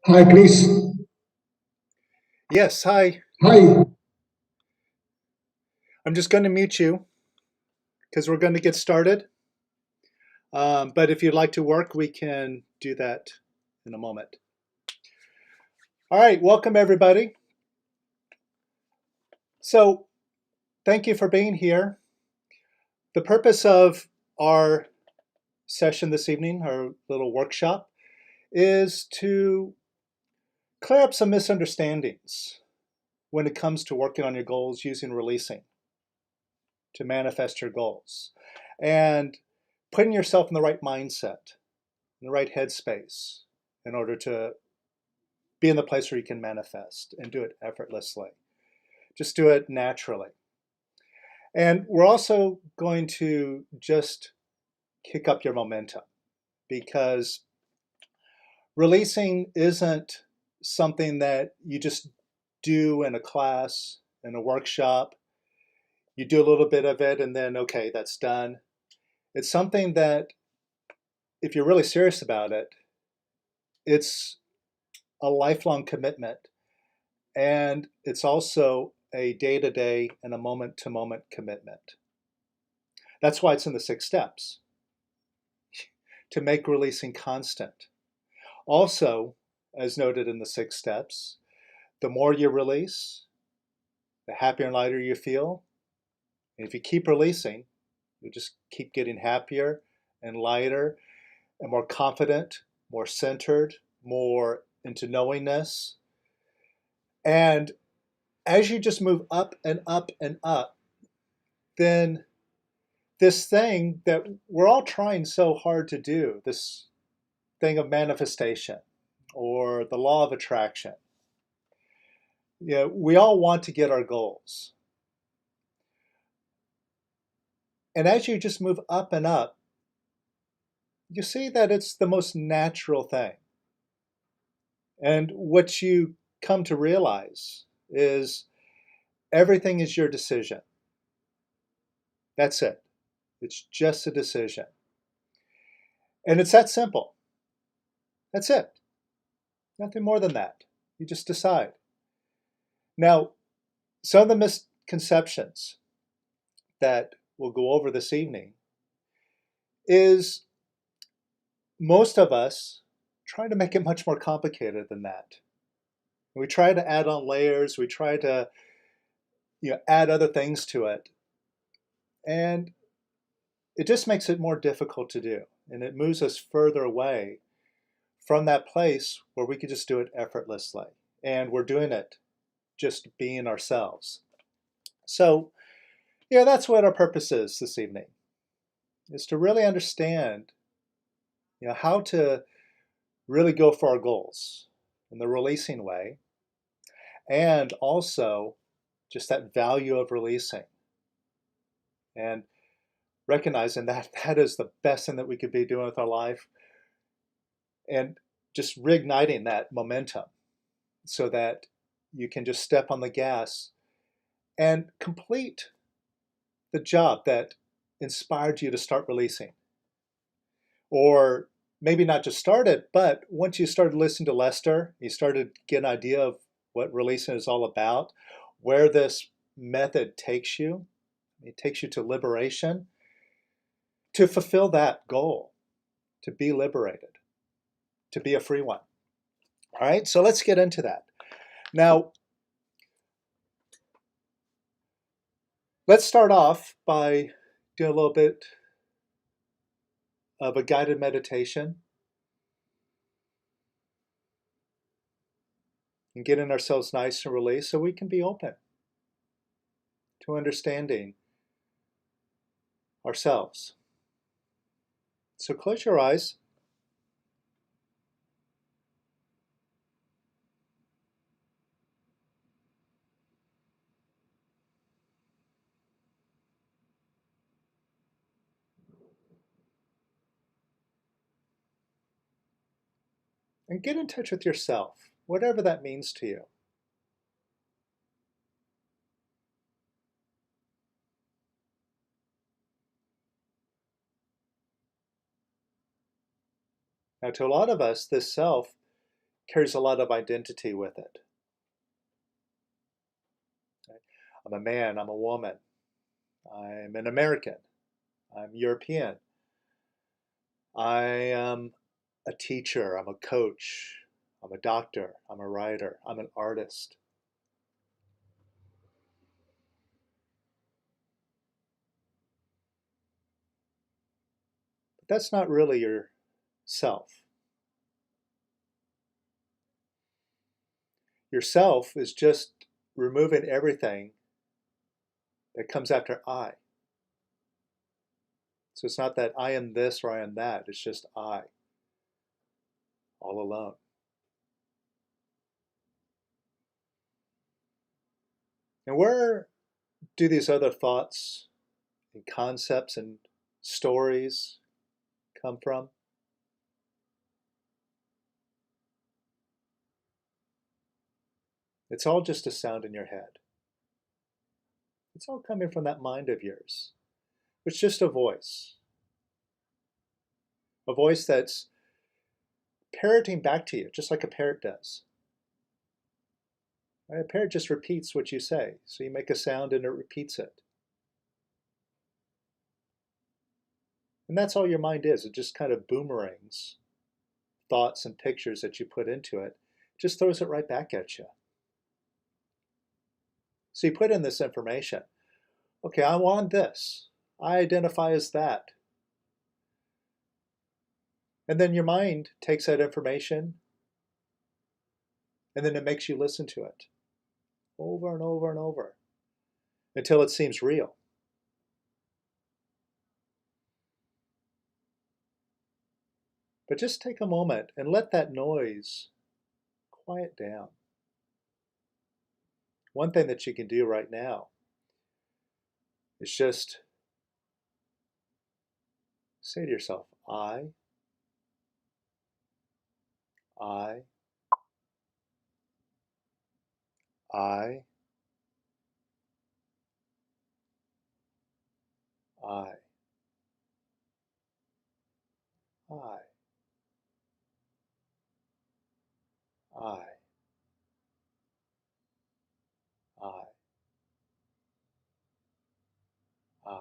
Hi, Chris. Yes, hi. Hi. I'm just going to mute you because we're going to get started. But if you'd like to work, we can do that in a moment. All right, welcome everybody. So, thank you for being here. The purpose of our session this evening, our little workshop, is to clear up some misunderstandings when it comes to working on your goals using releasing to manifest your goals and putting yourself in the right mindset, in the right headspace in order to be in the place where you can manifest and do it effortlessly. Just do it naturally. And we're also going to just kick up your momentum because releasing isn't something that you just do in a class, in a workshop. You do a little bit of it and then, okay, that's done. It's something that, if you're really serious about it, it's a lifelong commitment. And it's also a day-to-day and a moment-to-moment commitment. That's why it's in the 6 steps, to make releasing constant. Also, as noted in the 6 steps, the more you release, the happier and lighter you feel. And if you keep releasing, you just keep getting happier and lighter and more confident, more centered, more into knowingness. And as you just move up and up and up, then this thing that we're all trying so hard to do, this thing of manifestation or the law of attraction, we all want to get our goals. And as you just move up and up, you see that it's the most natural thing. And what you come to realize is everything is your decision. That's it. It's just a decision. And it's that simple. That's it. Nothing more than that. You just decide. Now, some of the misconceptions that we'll go over this evening is most of us try to make it much more complicated than that. We try to add on layers, we try to add other things to it, and it just makes it more difficult to do, and it moves us further away from that place where we could just do it effortlessly, and we're doing it just being ourselves. So, that's what our purpose is this evening, is to really understand how to really go for our goals in the releasing way, and also just that value of releasing and recognizing that that is the best thing that we could be doing with our life, and just reigniting that momentum so that you can just step on the gas and complete the job that inspired you to start releasing. Or maybe not just start it, but once you started listening to Lester, you started to get an idea of what releasing is all about, where this method takes you. It takes you to liberation, to fulfill that goal, to be liberated, to be a free one. All right, so let's get into that. Now, let's start off by doing a little bit of a guided meditation and getting ourselves nice and released so we can be open to understanding ourselves. So close your eyes. And get in touch with yourself, whatever that means to you. Now, to a lot of us, this self carries a lot of identity with it. I'm a man, I'm a woman, I'm an American, I'm European, I am a teacher, I'm a coach, I'm a doctor, I'm a writer, I'm an artist. But that's not really your self. Your self is just removing everything that comes after I. So it's not that I am this or I am that, it's just I, all alone. And where do these other thoughts and concepts and stories come from? It's all just a sound in your head. It's all coming from that mind of yours. It's just a voice that's parroting back to you, just like a parrot does. Right? A parrot just repeats what you say. So you make a sound and it repeats it. And that's all your mind is. It just kind of boomerangs thoughts and pictures that you put into it, just throws it right back at you. So you put in this information. Okay, I want this. I identify as that. And then your mind takes that information and then it makes you listen to it over and over and over until it seems real. But just take a moment and let that noise quiet down. One thing that you can do right now is just say to yourself, I, I, I, I, I, I, I, I.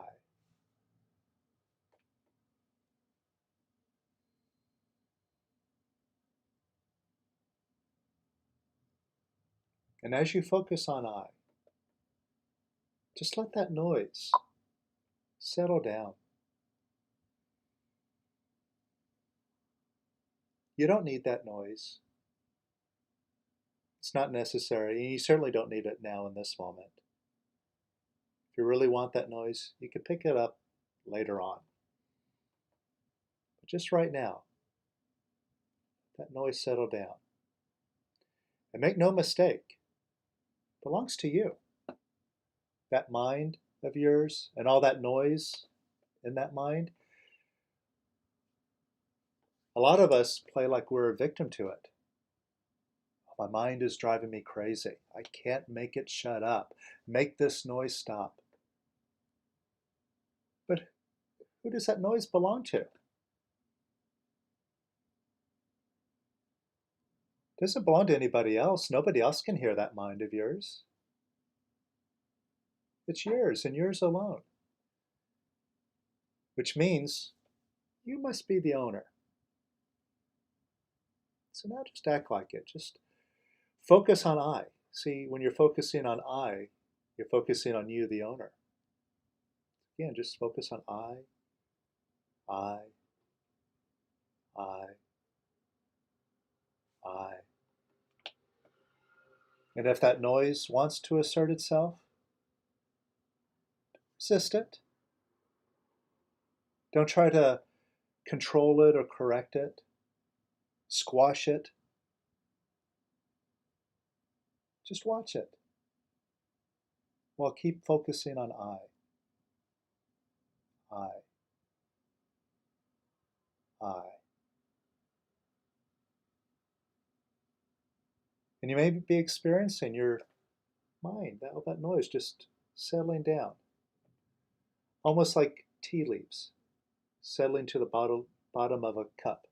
And as you focus on I, just let that noise settle down. You don't need that noise. It's not necessary, and you certainly don't need it now in this moment. If you really want that noise, you can pick it up later on. But just right now, that noise settle down. And make no mistake, it belongs to you. That mind of yours and all that noise in that mind, a lot of us play like we're a victim to it. My mind is driving me crazy. I can't make it shut up. Make this noise stop. But who does that noise belong to? It doesn't belong to anybody else. Nobody else can hear that mind of yours. It's yours and yours alone. Which means you must be the owner. So now just act like it. Just focus on I. See, when you're focusing on I, you're focusing on you, the owner. Again, just focus on I, I, I. And if that noise wants to assert itself, resist it. Don't try to control it or correct it, squash it. Just watch it. While keep focusing on I, I. And you may be experiencing your mind, that noise just settling down, almost like tea leaves settling to the bottom of a cup.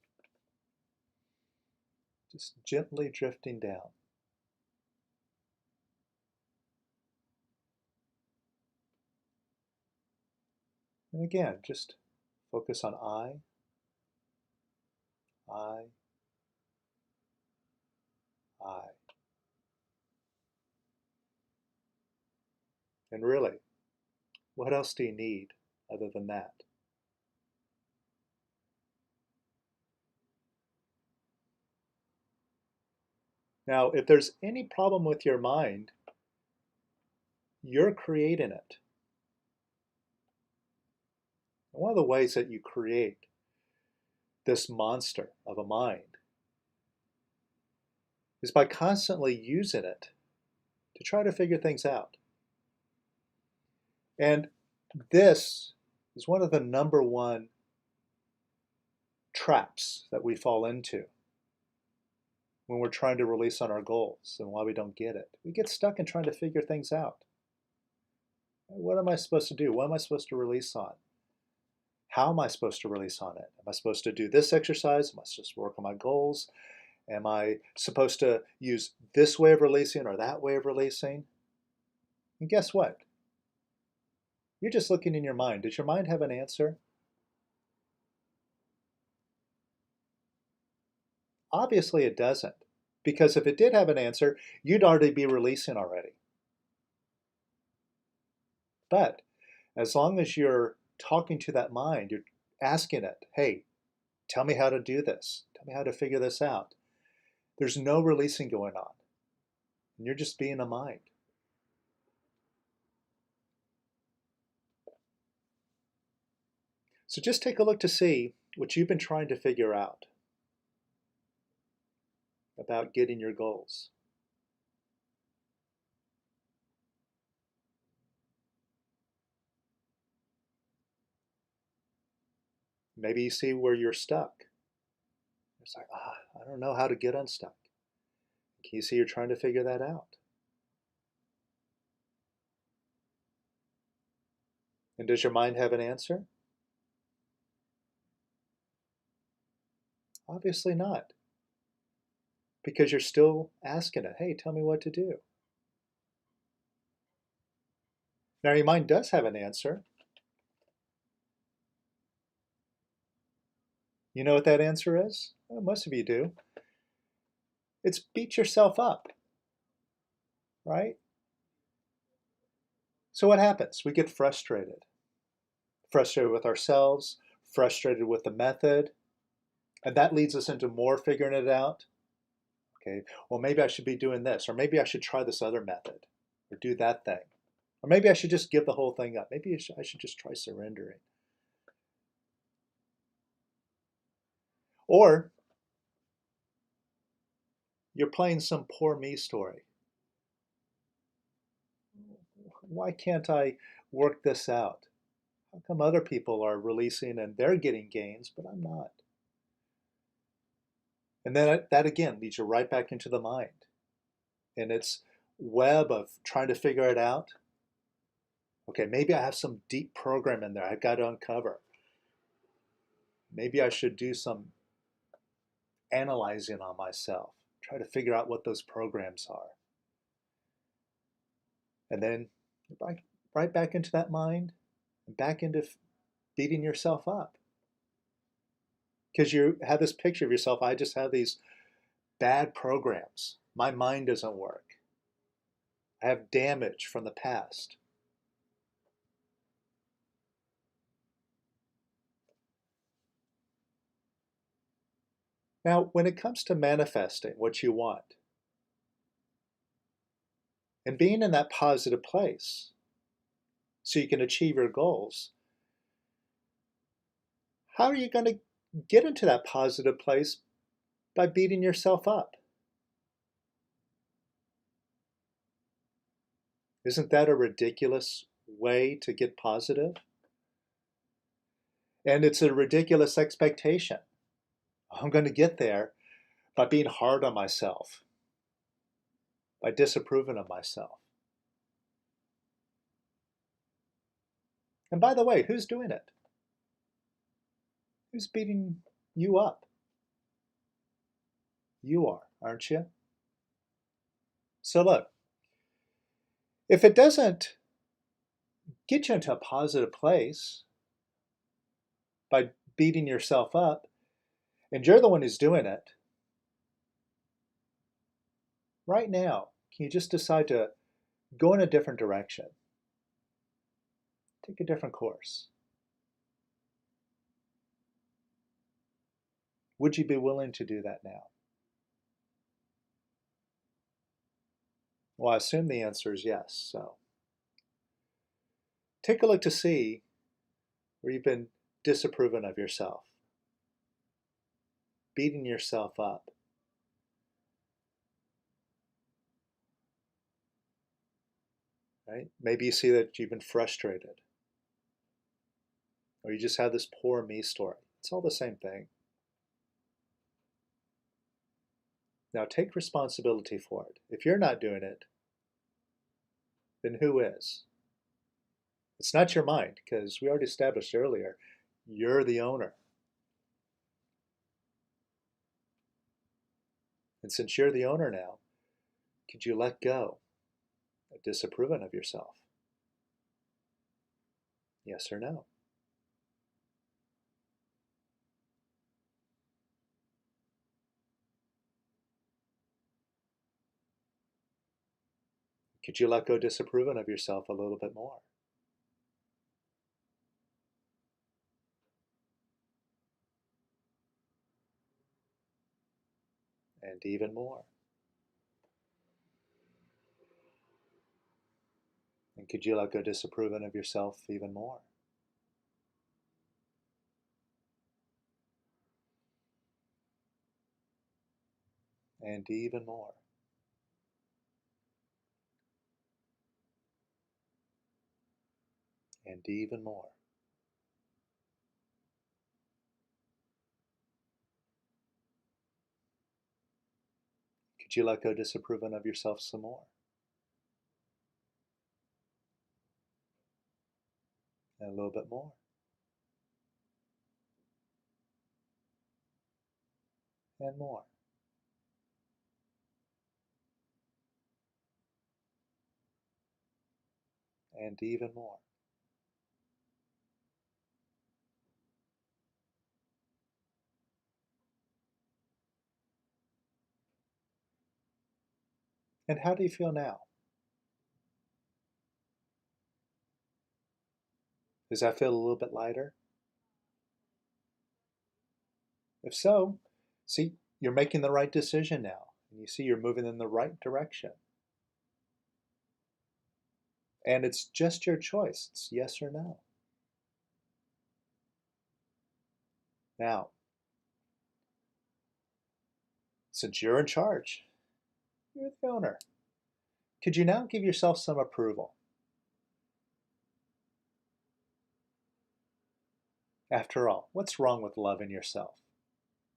Just gently drifting down. And again, just focus on I, I, I. And really, what else do you need other than that? Now, if there's any problem with your mind, you're creating it. And one of the ways that you create this monster of a mind is by constantly using it to try to figure things out. And this is one of the number one traps that we fall into when we're trying to release on our goals and why we don't get it. We get stuck in trying to figure things out. What am I supposed to do? What am I supposed to release on? How am I supposed to release on it? Am I supposed to do this exercise? Am I supposed to work on my goals? Am I supposed to use this way of releasing or that way of releasing? And guess what? You're just looking in your mind. Does your mind have an answer? Obviously it doesn't. Because if it did have an answer, you'd already be releasing already. But as long as you're talking to that mind, you're asking it, hey, tell me how to do this. Tell me how to figure this out. There's no releasing going on. And you're just being a mind. So just take a look to see what you've been trying to figure out about getting your goals. Maybe you see where you're stuck. It's like, I don't know how to get unstuck. Can you see you're trying to figure that out? And does your mind have an answer? Obviously not. Because you're still asking it, hey, tell me what to do. Now your mind does have an answer. You know what that answer is? Well, most of you do. It's beat yourself up, right? So what happens? We get frustrated. Frustrated with ourselves, frustrated with the method, and that leads us into more figuring it out. Okay, well, maybe I should be doing this, or maybe I should try this other method, or do that thing. Or maybe I should just give the whole thing up. Maybe I should just try surrendering. Or you're playing some poor me story. Why can't I work this out? How come other people are releasing and they're getting gains, but I'm not? And then that again leads you right back into the mind. And its web of trying to figure it out. Okay, maybe I have some deep program in there I've got to uncover. Maybe I should do some analyzing on myself, try to figure out what those programs are. And then right back into that mind and back into beating yourself up. Because you have this picture of yourself, I just have these bad programs. My mind doesn't work. I have damage from the past. Now, when it comes to manifesting what you want and being in that positive place so you can achieve your goals, how are you going to get into that positive place by beating yourself up? Isn't that a ridiculous way to get positive? And it's a ridiculous expectation. I'm going to get there by being hard on myself, by disapproving of myself. And by the way, who's doing it? Who's beating you up? You are, aren't you? So look, if it doesn't get you into a positive place by beating yourself up, and you're the one who's doing it, right now, can you just decide to go in a different direction? Take a different course. Would you be willing to do that now? Well, I assume the answer is yes. So take a look to see where you've been disapproving of yourself, beating yourself up. Right? Maybe you see that you've been frustrated, or you just have this poor me story. It's all the same thing. Now take responsibility for it. If you're not doing it, then who is? It's not your mind, because we already established earlier, you're the owner. And since you're the owner now, could you let go of disapproving of yourself? Yes or no? Could you let go disapproving of yourself a little bit more? And even more. And could you let go disapproving of yourself even more? And even more. And even more. Could you let go disapproving of yourself some more? And a little bit more. And more. And even more. And how do you feel now? Does that feel a little bit lighter? If so, see, you're making the right decision now. And you see you're moving in the right direction. And it's just your choice. It's yes or no. Now, since you're in charge, you're the owner, could you now give yourself some approval? After all, what's wrong with loving yourself?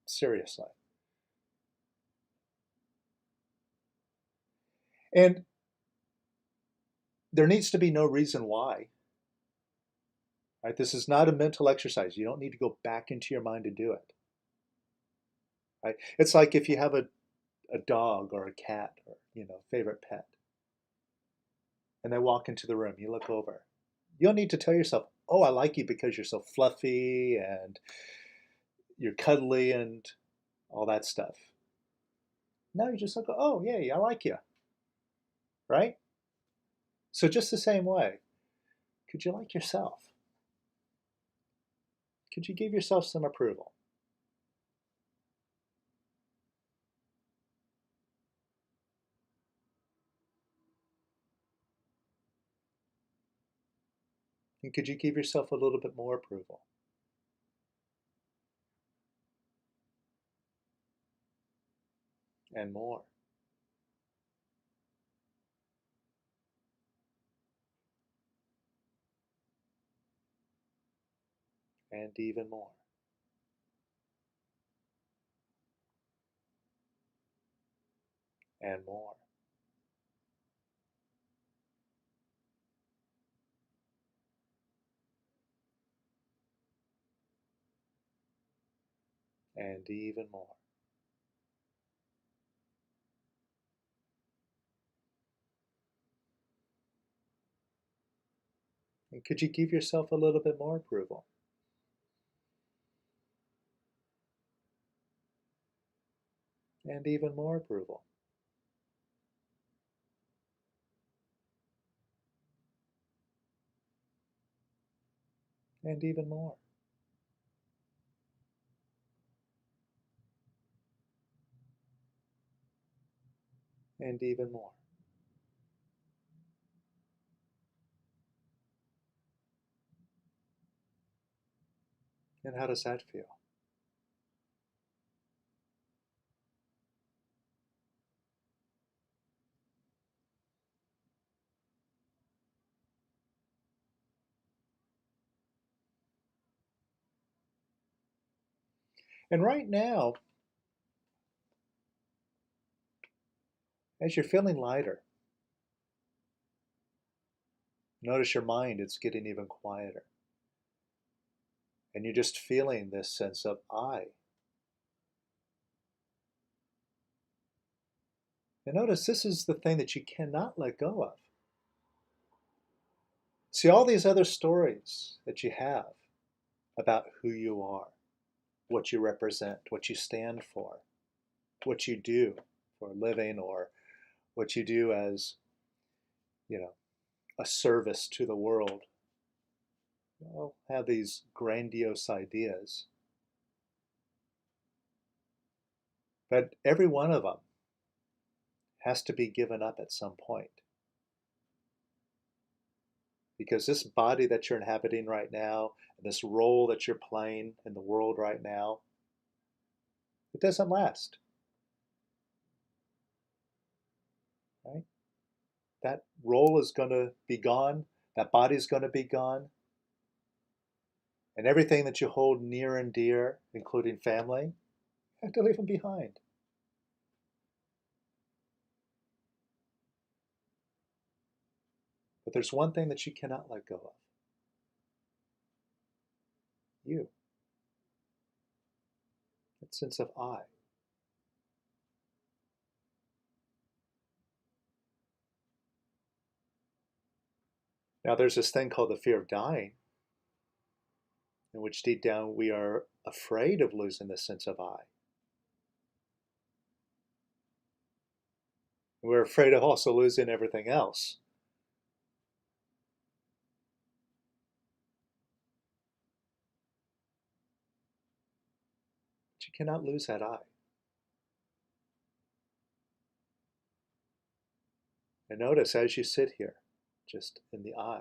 Seriously. And there needs to be no reason why. Right? This is not a mental exercise. You don't need to go back into your mind to do it. Right? It's like if you have a dog or a cat or favorite pet, and they walk into the room, you look over. You don't need to tell yourself, "Oh, I like you because you're so fluffy and you're cuddly and all that stuff." No, you just look, "Oh, yeah, I like you." Right? So just the same way, could you like yourself? Could you give yourself some approval? And could you give yourself a little bit more approval? And more. And even more. And more. And even more. And could you give yourself a little bit more approval? And even more approval. And even more. And even more. And how does that feel? And right now, as you're feeling lighter, notice your mind, it's getting even quieter. And you're just feeling this sense of I. And notice this is the thing that you cannot let go of. See all these other stories that you have about who you are, what you represent, what you stand for, what you do for a living, or what you do as, you know, a service to the world. You all have these grandiose ideas. But every one of them has to be given up at some point. Because this body that you're inhabiting right now, and this role that you're playing in the world right now, it doesn't last. Right? That role is going to be gone. That body is going to be gone. And everything that you hold near and dear, including family, you have to leave them behind. But there's one thing that you cannot let go of. You. That sense of I. Now there's this thing called the fear of dying, in which deep down we are afraid of losing the sense of I. We're afraid of also losing everything else. But you cannot lose that I. And notice as you sit here, just in the I,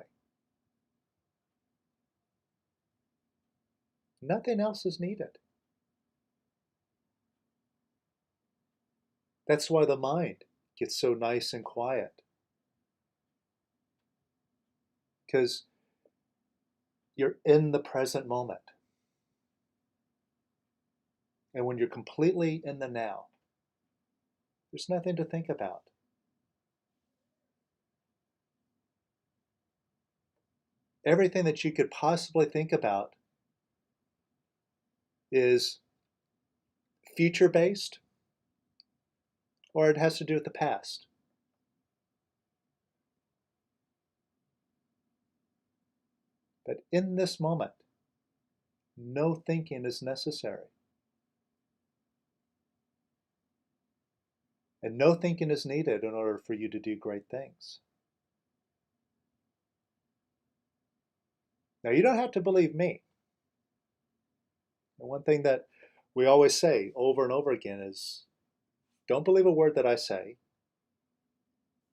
nothing else is needed. That's why the mind gets so nice and quiet. Because you're in the present moment. And when you're completely in the now, there's nothing to think about. Everything that you could possibly think about is future-based, or it has to do with the past. But in this moment, no thinking is necessary. And no thinking is needed in order for you to do great things. Now, you don't have to believe me. And one thing that we always say over and over again is, don't believe a word that I say,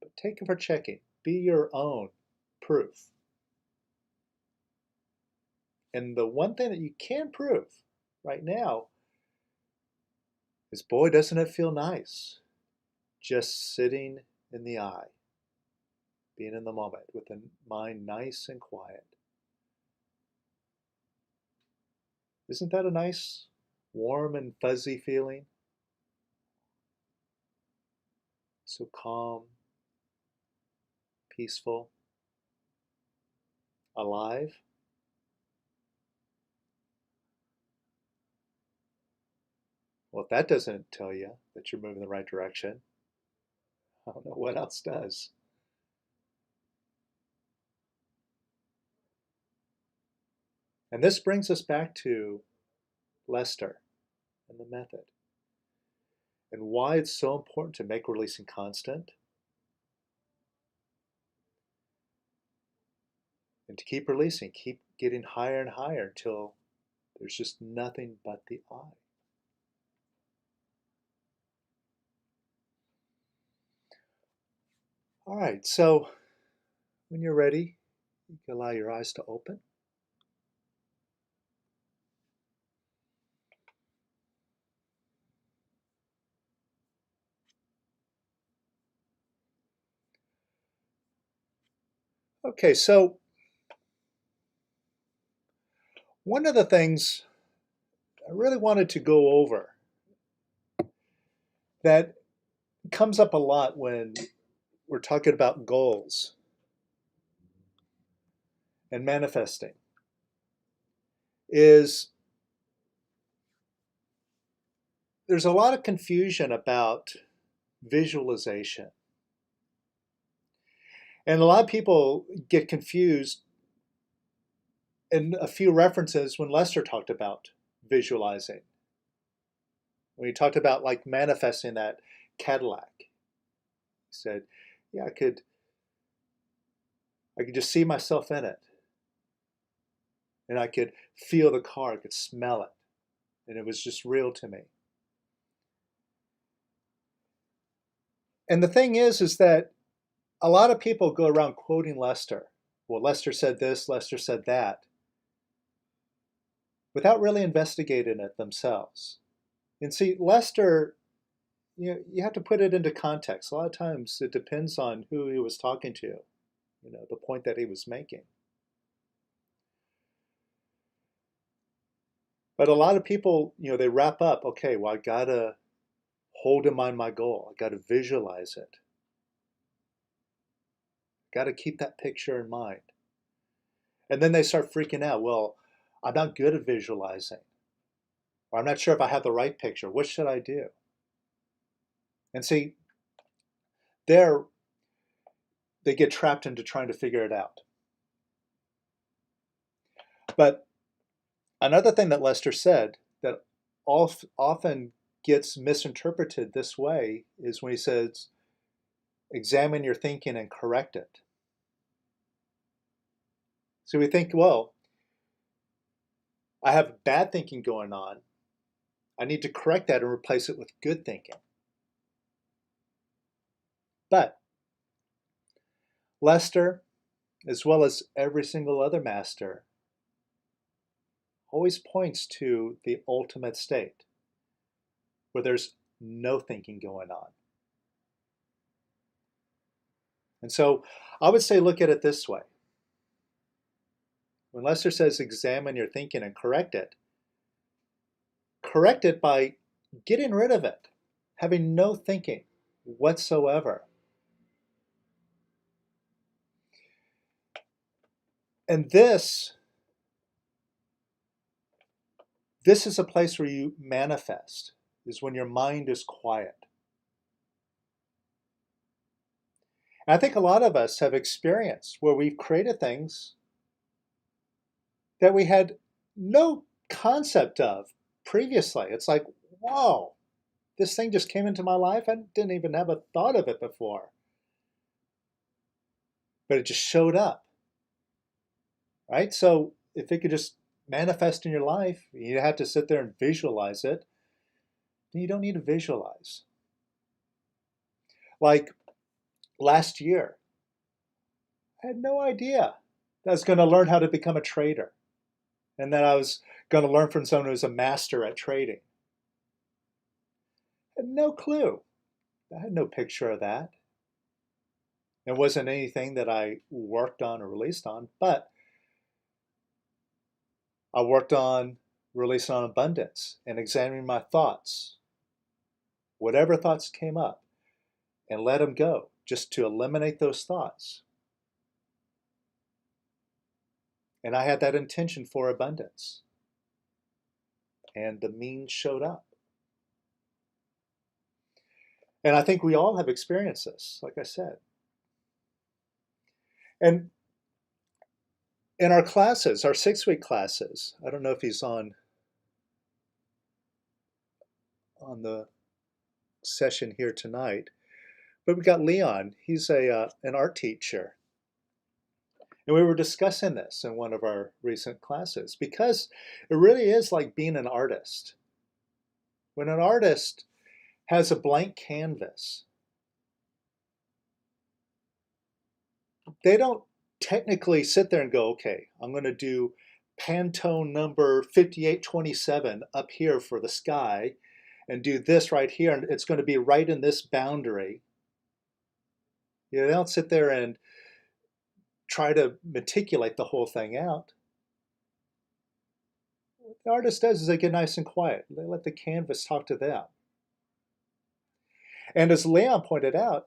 but take it for checking. Be your own proof. And the one thing that you can prove right now is, boy, doesn't it feel nice just sitting in the I, being in the moment with the mind nice and quiet. Isn't that a nice, warm and fuzzy feeling? So calm, peaceful, alive. Well, if that doesn't tell you that you're moving in the right direction, I don't know what else does. And this brings us back to Lester and the method and why it's so important to make releasing constant and to keep releasing, keep getting higher and higher until there's just nothing but the I. All right, so when you're ready, you can allow your eyes to open. Okay, so one of the things I really wanted to go over that comes up a lot when we're talking about goals and manifesting is there's a lot of confusion about visualization. And a lot of people get confused in a few references when Lester talked about visualizing. When he talked about like manifesting that Cadillac, he said, yeah, I could just see myself in it. And I could feel the car, I could smell it. And it was just real to me. And the thing is that a lot of people go around quoting Lester. Well, Lester said this, Lester said that, without really investigating it themselves. And see, Lester, you have to put it into context. A lot of times it depends on who he was talking to, the point that he was making. But a lot of people, they wrap up, okay, well, I gotta hold in mind my goal. I gotta visualize it. Gotta keep that picture in mind. And then they start freaking out. Well, I'm not good at visualizing. Or I'm not sure if I have the right picture. What should I do? And see, there they get trapped into trying to figure it out. But another thing that Lester said that often gets misinterpreted this way is when he says, examine your thinking and correct it. So we think, well, I have bad thinking going on. I need to correct that and replace it with good thinking. But Lester, as well as every single other master, always points to the ultimate state where there's no thinking going on. And so I would say look at it this way. When Lester says examine your thinking and correct it by getting rid of it, having no thinking whatsoever. And this is a place where you manifest, is when your mind is quiet. And I think a lot of us have experienced where we've created things that we had no concept of previously. It's like, whoa, this thing just came into my life. I didn't even have a thought of it before. But it just showed up, right? So if it could just manifest in your life, you have to sit there and visualize it. Then you don't need to visualize. Like last year, I had no idea that I was going to learn how to become a trader and that I was going to learn from someone who's a master at trading. I had no clue. I had no picture of that. It wasn't anything that I worked on or released on, but I worked on releasing on abundance and examining my thoughts, whatever thoughts came up, and let them go, just to eliminate those thoughts. And I had that intention for abundance. And the means showed up. And I think we all have experienced this, like I said. And in our classes, our 6-week classes, I don't know if he's on the session here tonight, but we got Leon. He's an art teacher. And we were discussing this in one of our recent classes because it really is like being an artist. When an artist has a blank canvas, they don't technically sit there and go, okay, I'm going to do Pantone number 5827 up here for the sky and do this right here, and it's going to be right in this boundary. You know, they don't sit there and try to meticulate the whole thing out. What the artist does is they get nice and quiet. They let the canvas talk to them. And as Leon pointed out,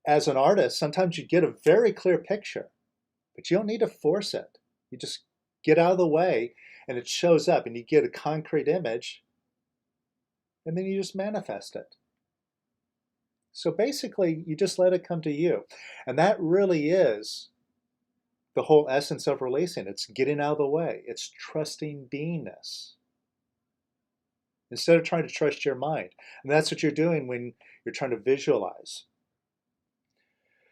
as an artist, sometimes you get a very clear picture, but you don't need to force it. You just get out of the way and it shows up and you get a concrete image and then you just manifest it. So basically, you just let it come to you. And that really is the whole essence of releasing. It's getting out of the way. It's trusting beingness instead of trying to trust your mind. And that's what you're doing when you're trying to visualize.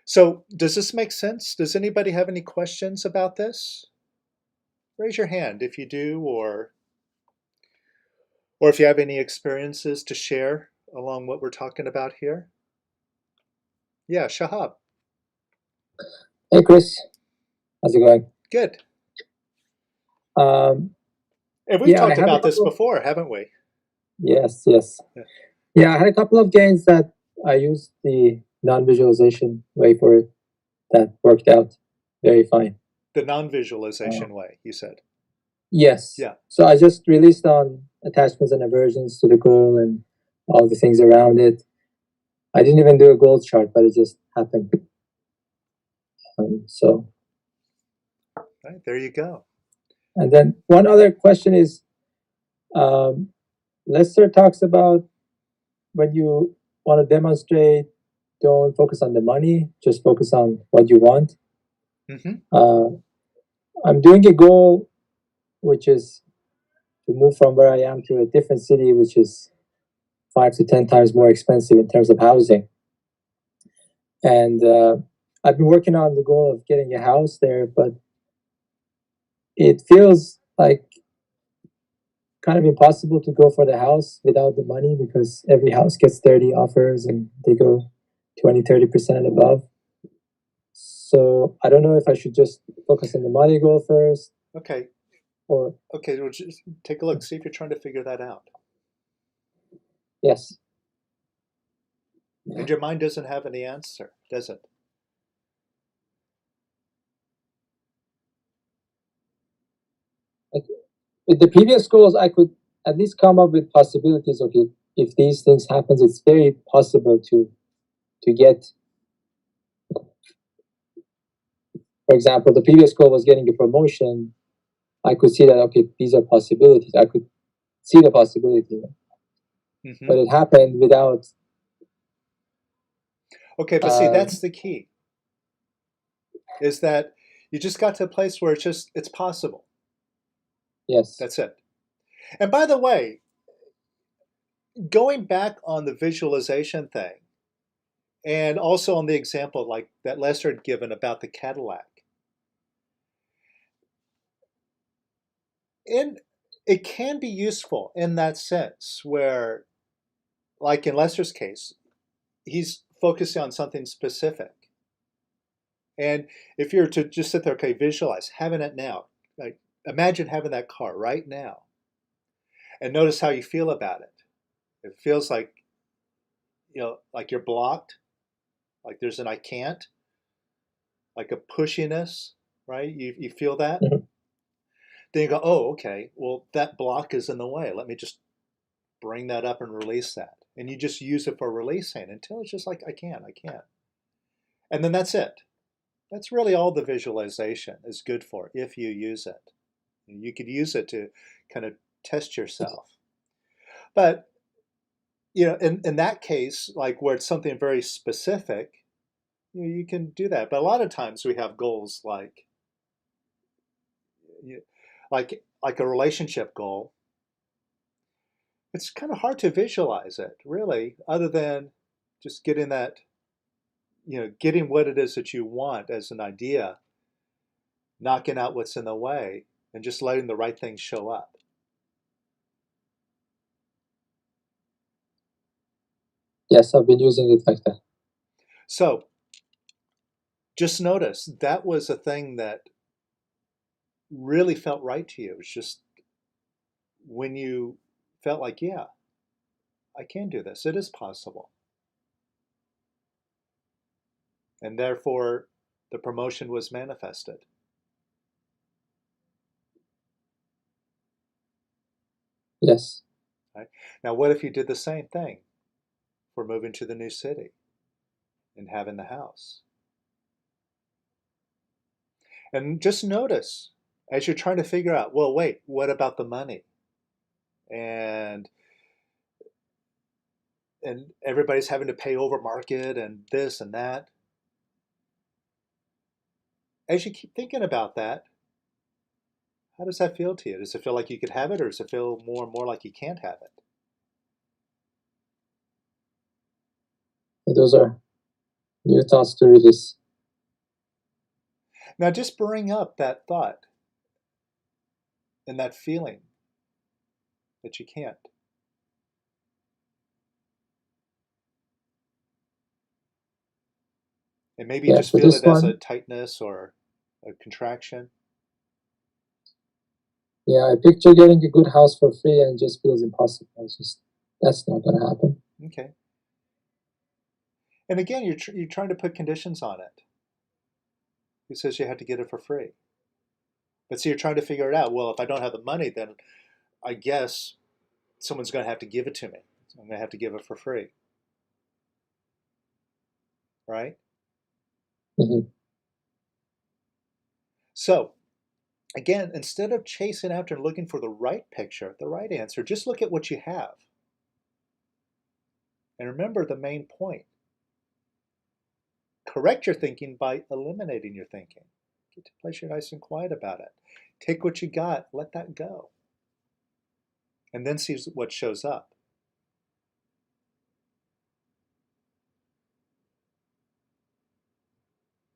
So does this make sense? Does anybody have any questions about this? Raise your hand if you do, or if you have any experiences to share along what we're talking about here. Yeah, Shahab. Hey, Chris. How's it going? Good. Um, And we've talked about this before, haven't we? Yes. Yeah, I had a couple of games that I used the non-visualization way for it that worked out very fine. The non-visualization way, you said. Yes. Yeah. So I just released on attachments and aversions to the goal and all the things around it. I didn't even do a goal chart, but it just happened. So. Right, there you go. And then one other question is, Lester talks about when you want to demonstrate, don't focus on the money, just focus on what you want. Mm-hmm. I'm doing a goal, which is to move from where I am to a different city, which is 5 to 10 times more expensive in terms of housing. And I've been working on the goal of getting a house there, but it feels like kind of impossible to go for the house without the money because every house gets 30 offers and they go 20-30% above. So I don't know if I should just focus on the money goal first. Okay. Or okay, well, just take a look. See if you're trying to figure that out. Yes. And your mind doesn't have any answer, does it? Like, with the previous goals, I could at least come up with possibilities. Okay, if these things happens, it's very possible to get. For example, the previous goal was getting a promotion. I could see that, okay, these are possibilities. I could see the possibility. Mm-hmm. But it happened without. Okay, but see, that's the key. Is that you just got to a place where it's possible. Yes. That's it. And by the way, going back on the visualization thing, and also on the example like that Lester had given about the Cadillac, it can be useful in that sense where, like in Lester's case, he's focusing on something specific. And if you're to just sit there, okay, visualize having it now, like imagine having that car right now, and notice how you feel about it. It feels like, like you're blocked, like there's an I can't, like a pushiness, right? You feel that? Mm-hmm. Then you go, oh, okay, well, that block is in the way. Let me just bring that up and release that. And you just use it for releasing until it's just like, I can't. And then that's it. That's really all the visualization is good for if you use it. You could use it to kind of test yourself. But, in that case, like where it's something very specific, you can do that. But a lot of times we have goals like Like a relationship goal, it's kind of hard to visualize it, really, other than just getting that, getting what it is that you want as an idea, knocking out what's in the way, and just letting the right things show up. Yes, I've been using it like that. So just notice that was a thing that really felt right to you. It's just when you felt like, yeah, I can do this. It is possible. And therefore, the promotion was manifested. Yes. Right? Now, what if you did the same thing for moving to the new city and having the house? And just notice as you're trying to figure out, well, wait, what about the money? And everybody's having to pay over market and this and that. As you keep thinking about that, how does that feel to you? Does it feel like you could have it, or does it feel more and more like you can't have it? And those are new thoughts to release. Now just bring up that thought and that feeling that you can't. And maybe you Yeah, just for feel this it as a one, tightness or a contraction. yeah, I picture getting a good house for free and it just feels impossible. It's just, that's not going to happen. Okay. And again, you're trying to put conditions on it. Who says you have to get it for free? But see, you're trying to figure it out. Well, if I don't have the money, then I guess someone's going to have to give it to me. I'm going to have to give it for free. Right? Mm-hmm. So, again, instead of chasing after and looking for the right picture, the right answer, just look at what you have. And remember the main point. Correct your thinking by eliminating your thinking. Get to a place you're nice and quiet about it. Take what you got, let that go. And then see what shows up.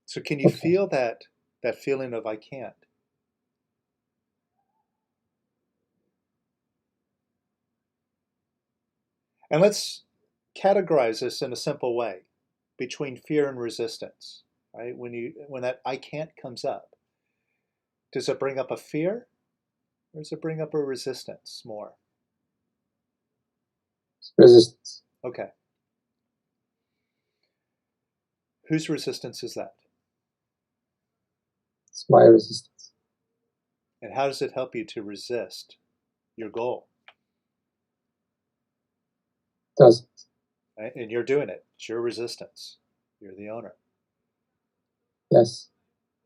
So can you Okay. feel that feeling of I can't? And let's categorize this in a simple way between fear and resistance. Right? When that I can't comes up, does it bring up a fear or does it bring up a resistance more? Resistance. Okay. Whose resistance is that? It's my resistance. And how does it help you to resist your goal? Doesn't. Right? And you're doing it. It's your resistance. You're the owner. Yes.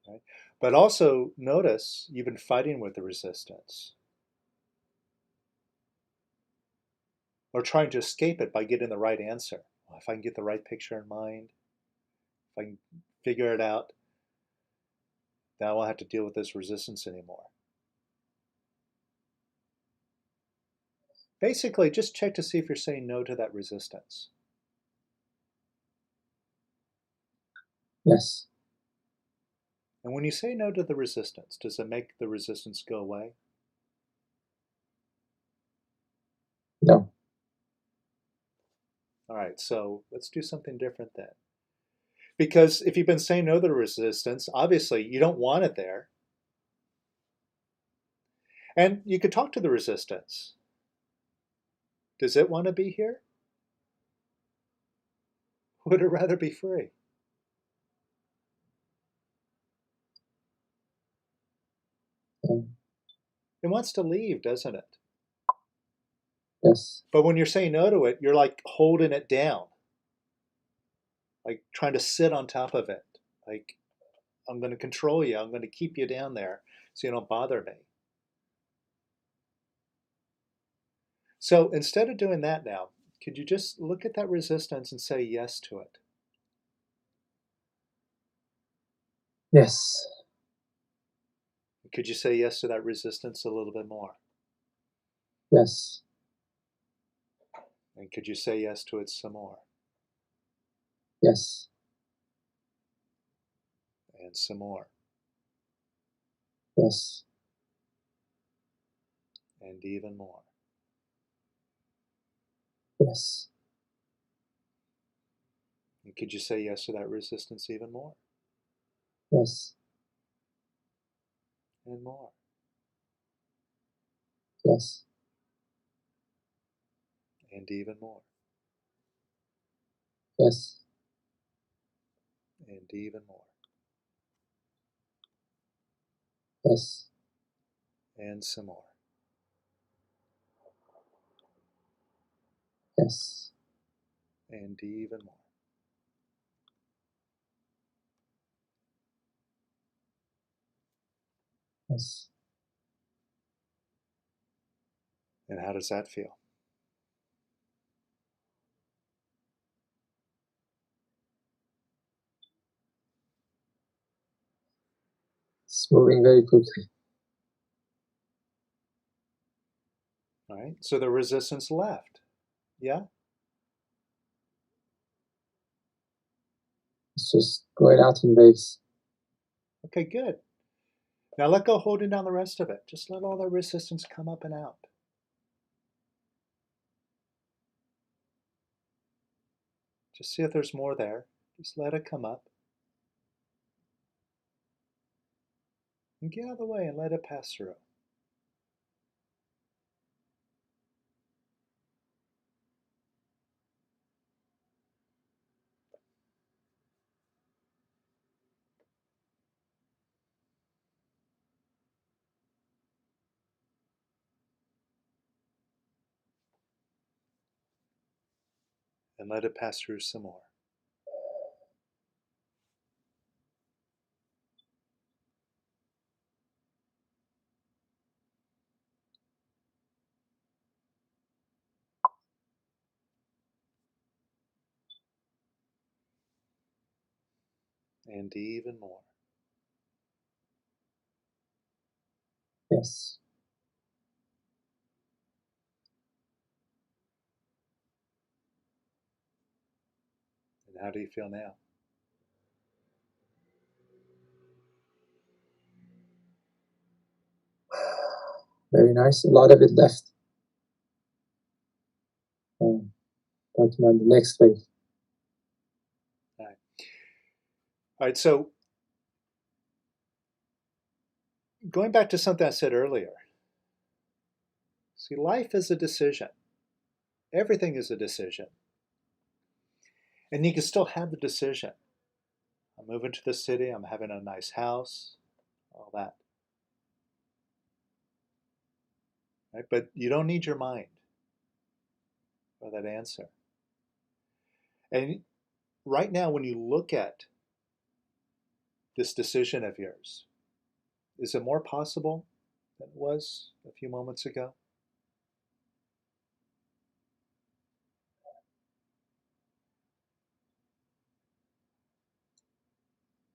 Right? But also notice you've been fighting with the resistance or trying to escape it by getting the right answer. Well, if I can get the right picture in mind, if I can figure it out, then I won't have to deal with this resistance anymore. Basically, just check to see if you're saying no to that resistance. Yes. And when you say no to the resistance, does it make the resistance go away? No. All right, so let's do something different then. Because if you've been saying no to the resistance, obviously you don't want it there. And you could talk to the resistance. Does it want to be here? Would it rather be free? Um, It wants to leave, doesn't it? yes. But when you're saying no to it, you're like holding it down, like trying to sit on top of it. Like, I'm going to control you. I'm going to keep you down there so you don't bother me. So instead of doing that now, could you just look at that resistance and say yes to it? Yes. Could you say yes to that resistance a little bit more? Yes. And could you say yes to it some more? Yes. And some more. Yes. And even more. Yes. And could you say yes to that resistance even more? Yes. And more. Yes. And even more. Yes. And even more. Yes. And some more. Yes. And even more. Yes. And how does that feel? It's moving very quickly. All right, so the resistance left. Yeah? It's just going out in waves. Okay, good. Now let go holding down the rest of it. Just let all the resistance come up and out. Just see if there's more there. Just let it come up. And get out of the way and let it pass through. And let it pass through some more. And even more. Yes. And how do you feel now? Very nice. A lot of it left. Working on the next wave. All right, so going back to something I said earlier. See, life is a decision. Everything is a decision. And you can still have the decision. I'm moving to the city, I'm having a nice house, all that. Right? But you don't need your mind for that answer. And right now, when you look at this decision of yours, is it more possible than it was a few moments ago?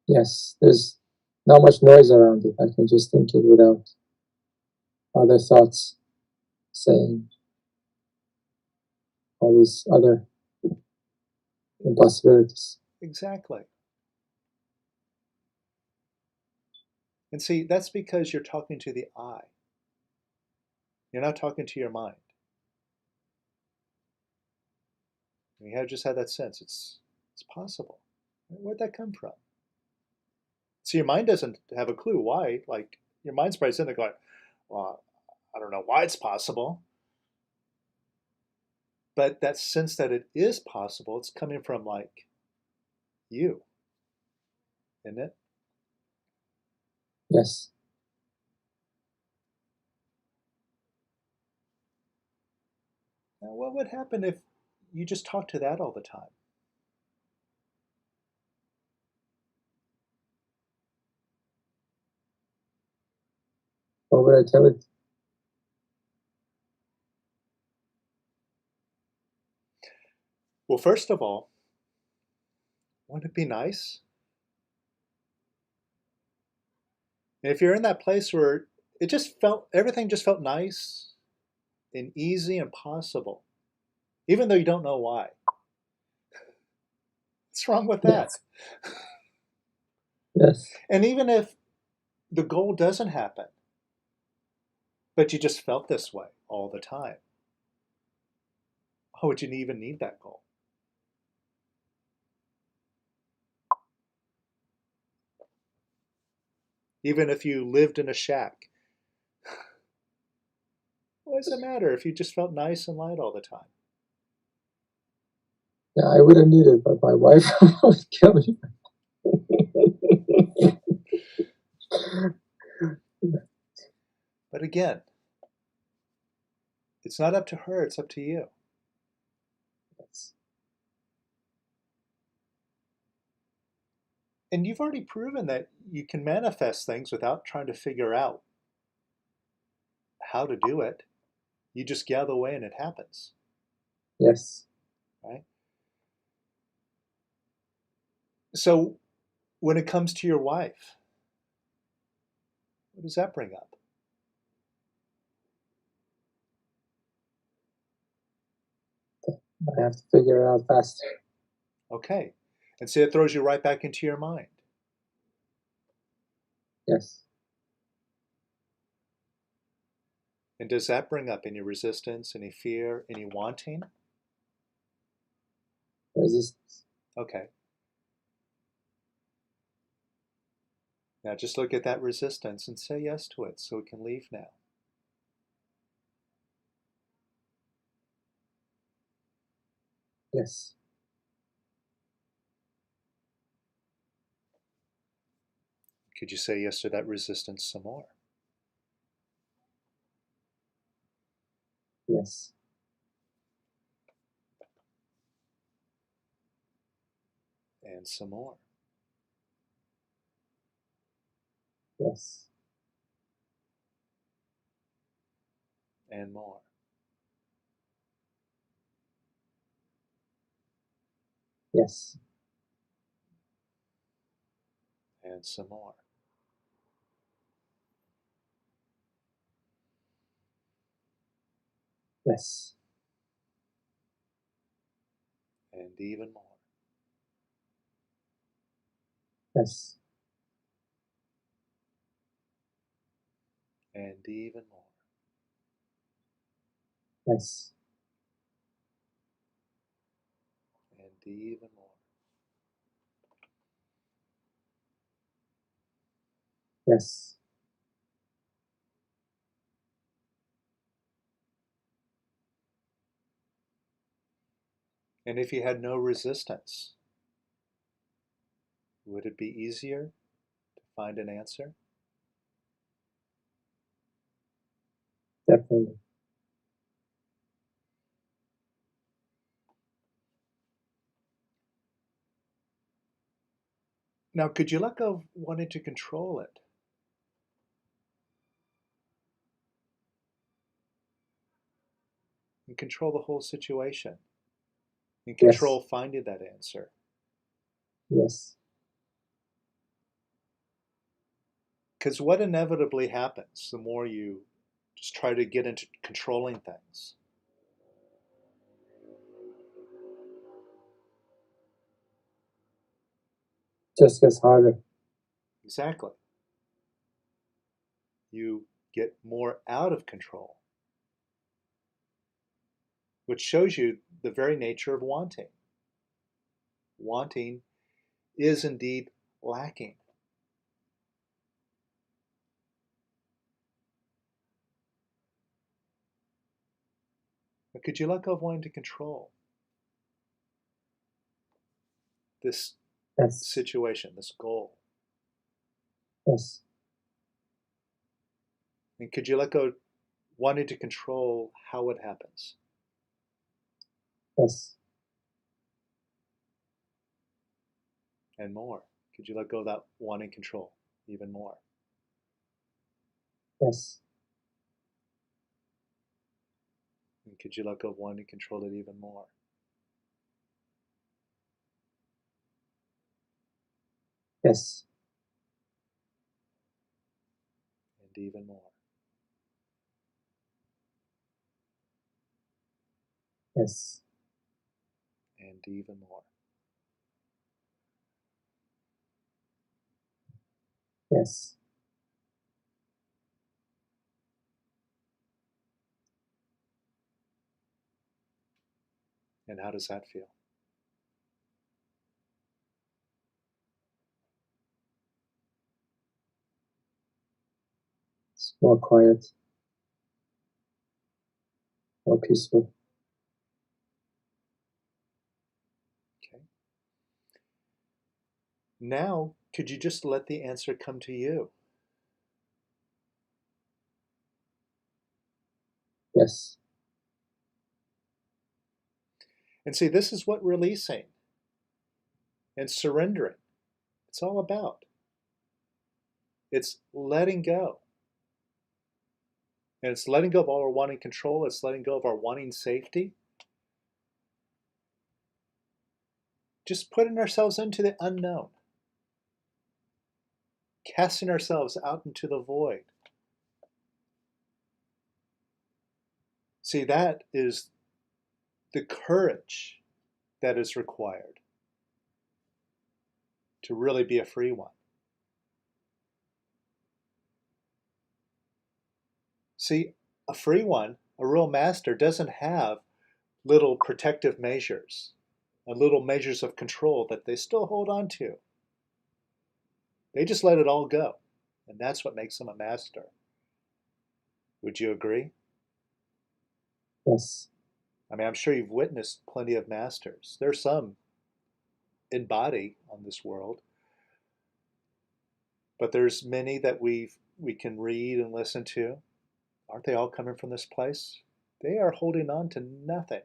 Yes. There's not much noise around it. I can just think it without other thoughts saying all these other impossibilities. Exactly. And see, that's because you're talking to the I. You're not talking to your mind. You have just had that sense. It's possible. Where'd that come from? So your mind doesn't have a clue why. Like your mind's probably sitting there going, "Well, I don't know why it's possible." But that sense that it is possible, it's coming from like you, isn't it? Yes. Now, what would happen if you just talk to that all the time? What would I tell it? Well, first of all, wouldn't it be nice And if you're in that place where everything just felt nice and easy and possible, even though you don't know why. What's wrong with that? Yes. Yes. And even if the goal doesn't happen, but you just felt this way all the time, why would you even need that goal? Even if you lived in a shack, what does it matter if you just felt nice and light all the time? Yeah, I would have needed, but my wife would kill me. But again, it's not up to her, it's up to you. Yes. And you've already proven that you can manifest things without trying to figure out how to do it. You just get out of the way and it happens, Yes. right? So when it comes to your wife, what does that bring up? I have to figure it out faster. Okay. And see, it throws you right back into your mind. Yes. And does that bring up any resistance, any fear, any wanting? Resistance. Okay. Now just look at that resistance and say yes to it so it can leave now. Yes. Could you say yes to that resistance some more? Yes. And some more. Yes. And more. Yes. And some more. Yes. And even more. Yes. And even more. Yes. And even more. Yes. And if you had no resistance, would it be easier to find an answer? Definitely. Now, could you let go of wanting to control it? And control the whole situation? And Yes. control finding that answer? Yes. Because what inevitably happens the more you just try to get into controlling things? Just gets harder. Exactly. You get more out of control, which shows you the very nature of wanting. Wanting is indeed lacking. But could you let go of wanting to control this Yes. situation, this goal? Yes. And could you let go of wanting to control how it happens? Yes. And more. Could you let go of that wanting control even more? Yes. And could you let go of wanting to control it even more? Yes. and even more. Yes. And even more. Yes. And how does that feel? It's more quiet, more peaceful. Okay. Now, could you just let the answer come to you? Yes. And see, this is what releasing and surrendering, it's all about. It's letting go. And it's letting go of all our wanting control. It's letting go of our wanting safety. Just putting ourselves into the unknown. Casting ourselves out into the void. See, that is the courage that is required to really be a free one. See, a free one, a real master, doesn't have little protective measures and little measures of control that they still hold on to. They just let it all go. And that's what makes them a master. Would you agree? Yes. I mean, I'm sure you've witnessed plenty of masters. There's some in body on this world, but there's many that we can read and listen to. Aren't they all coming from this place? They are holding on to nothing.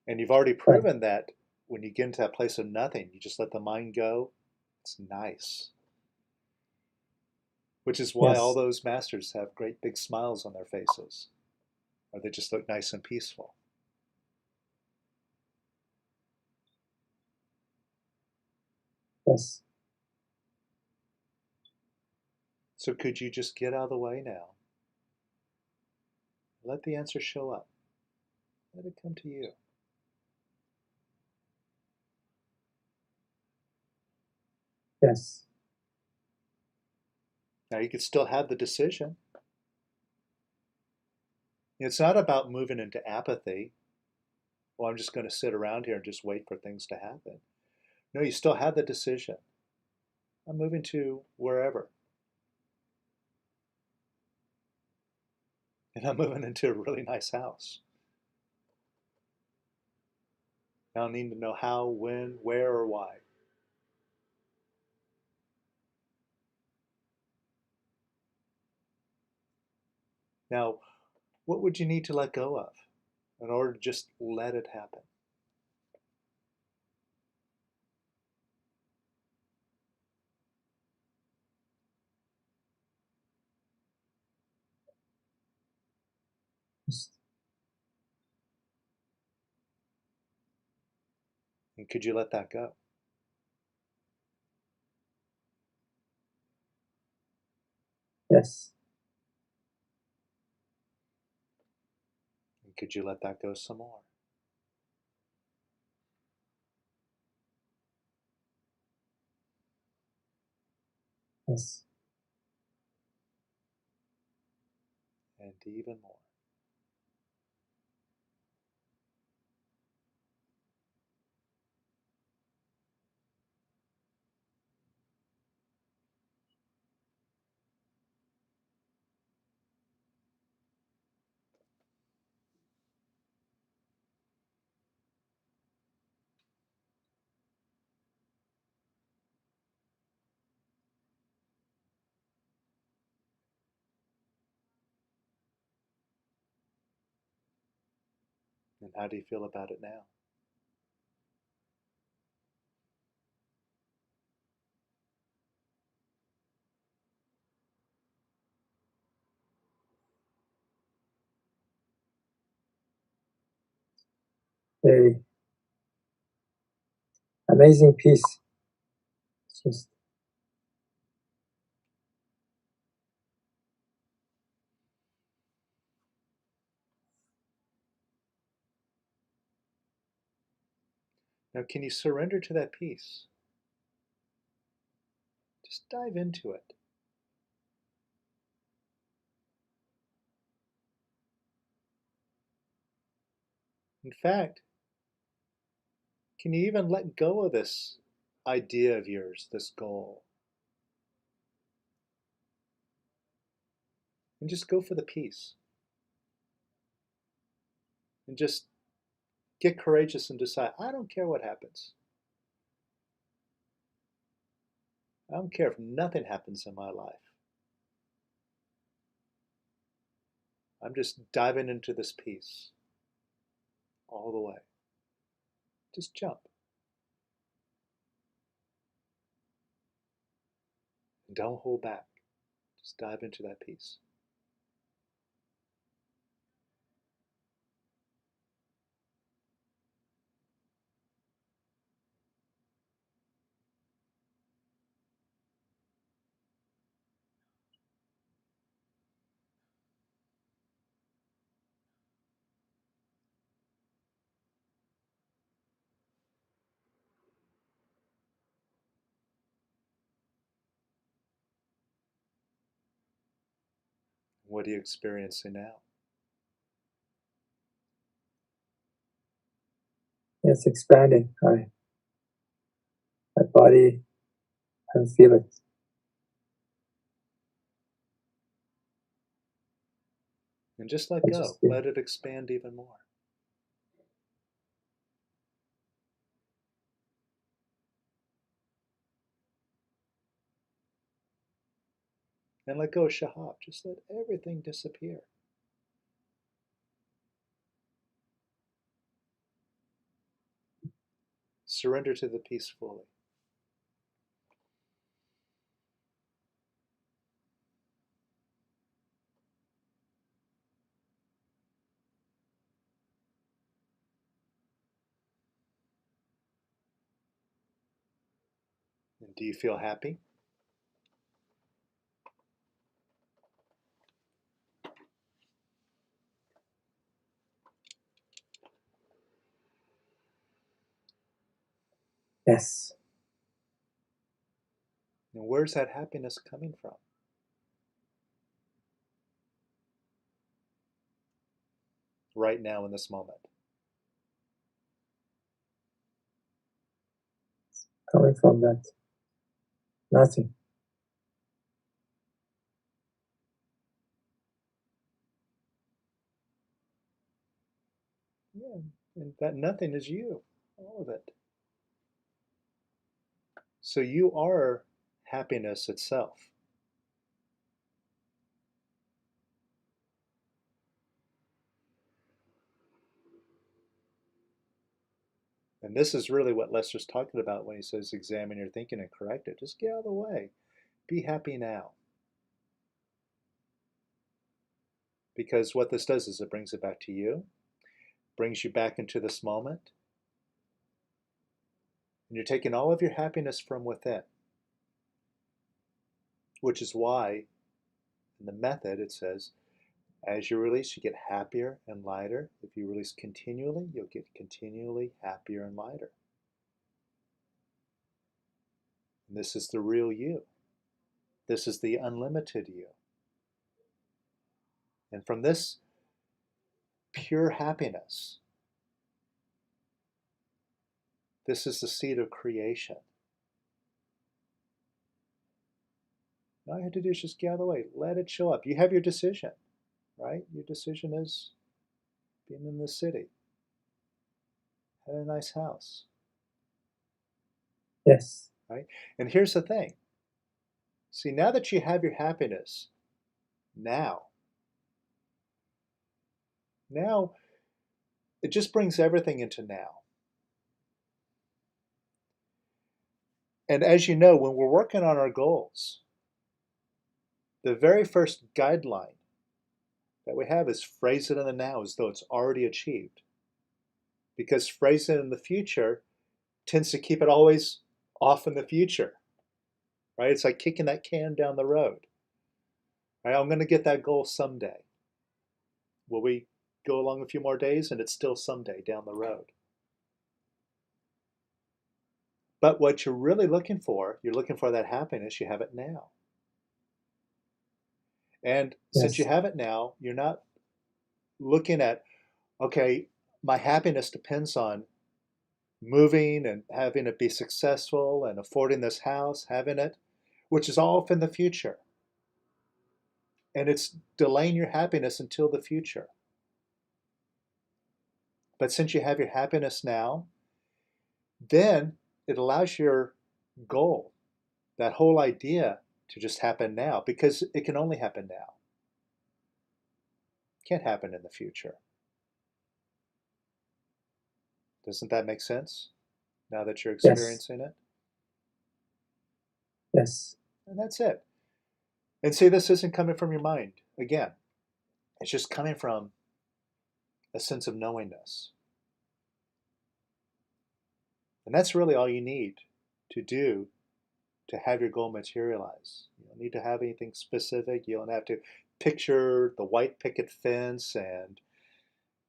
And you've already Right. proven that when you get into that place of nothing, you just let the mind go. It's nice. Which is why all Yes. those masters have great big smiles on their faces, or they just look nice and peaceful. Yes. So could you just get out of the way now? Let the answer show up. Let it come to you. Yes. Now you could still have the decision. It's not about moving into apathy. Well, I'm just going to sit around here and just wait for things to happen. No, you still have the decision. I'm moving to wherever. And I'm moving into a really nice house. I don't need to know how, when, where, or why. Now, what would you need to let go of in order to just let it happen? Yes. And could you let that go? Yes. And could you let that go some more? Yes. And even more. And how do you feel about it now? Very amazing peace. Just Now, can you surrender to that peace? Just dive into it. In fact, can you even let go of this idea of yours, this goal? And just go for the peace. And just get courageous and decide, I don't care what happens. I don't care if nothing happens in my life. I'm just diving into this peace all the way. Just jump. And don't hold back. Just dive into that peace. What are you experiencing now? it's expanding. My body, I feel it. And just let I go. just feel Let it expand even more. And let go of Shahab. Just let everything disappear. Surrender to the peace fully. And do you feel happy? yes. And where's that happiness coming from? Right now in this moment. Coming from that. Nothing. Yeah, and that nothing is you, all of it. So you are happiness itself. And this is really what Lester's talking about when he says examine your thinking and correct it. Just get out of the way. Be happy now. Because what this does is it brings it back to you, brings you back into this moment, and you're taking all of your happiness from within, which is why in the method it says, as you release, you get happier and lighter. If you release continually, you'll get continually happier and lighter. And this is the real you. This is the unlimited you. And from this pure happiness, this is the seed of creation. All you have to do is just get out of the way. Let it show up. You have your decision, right? Your decision is being in the city, having a nice house, Yes. right? And here's the thing. See, now that you have your happiness, now it just brings everything into now. And as you know, when we're working on our goals, the very first guideline that we have is phrase it in the now as though it's already achieved. Because phrasing it in the future tends to keep it always off in the future. right? It's like kicking that can down the road, right? I'm going to get that goal someday. Will we go along a few more days and it's still someday down the road? But what you're really looking for, you're looking for that happiness, you have it now. And since you Yes. have it now, you're not looking at, okay, my happiness depends on moving and having it be successful and affording this house, having it, which is all in the future. And it's delaying your happiness until the future. But since you have your happiness now, then it allows your goal, that whole idea, to just happen now, because it can only happen now. It can't happen in the future. Doesn't that make sense now that you're Yes. experiencing it? Yes. And that's it. And see, this isn't coming from your mind. Again, it's just coming from a sense of knowingness. And that's really all you need to do to have your goal materialize. You don't need to have anything specific. You don't have to picture the white picket fence and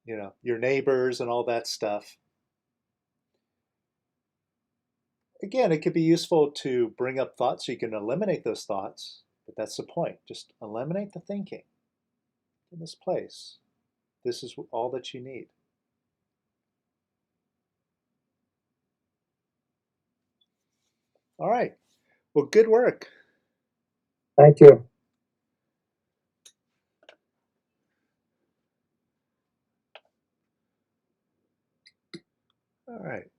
your neighbors and all that stuff. Again, it could be useful to bring up thoughts so you can eliminate those thoughts, but that's the point. Just eliminate the thinking in this place. This is all that you need. All right. Well, good work. Thank you. All right.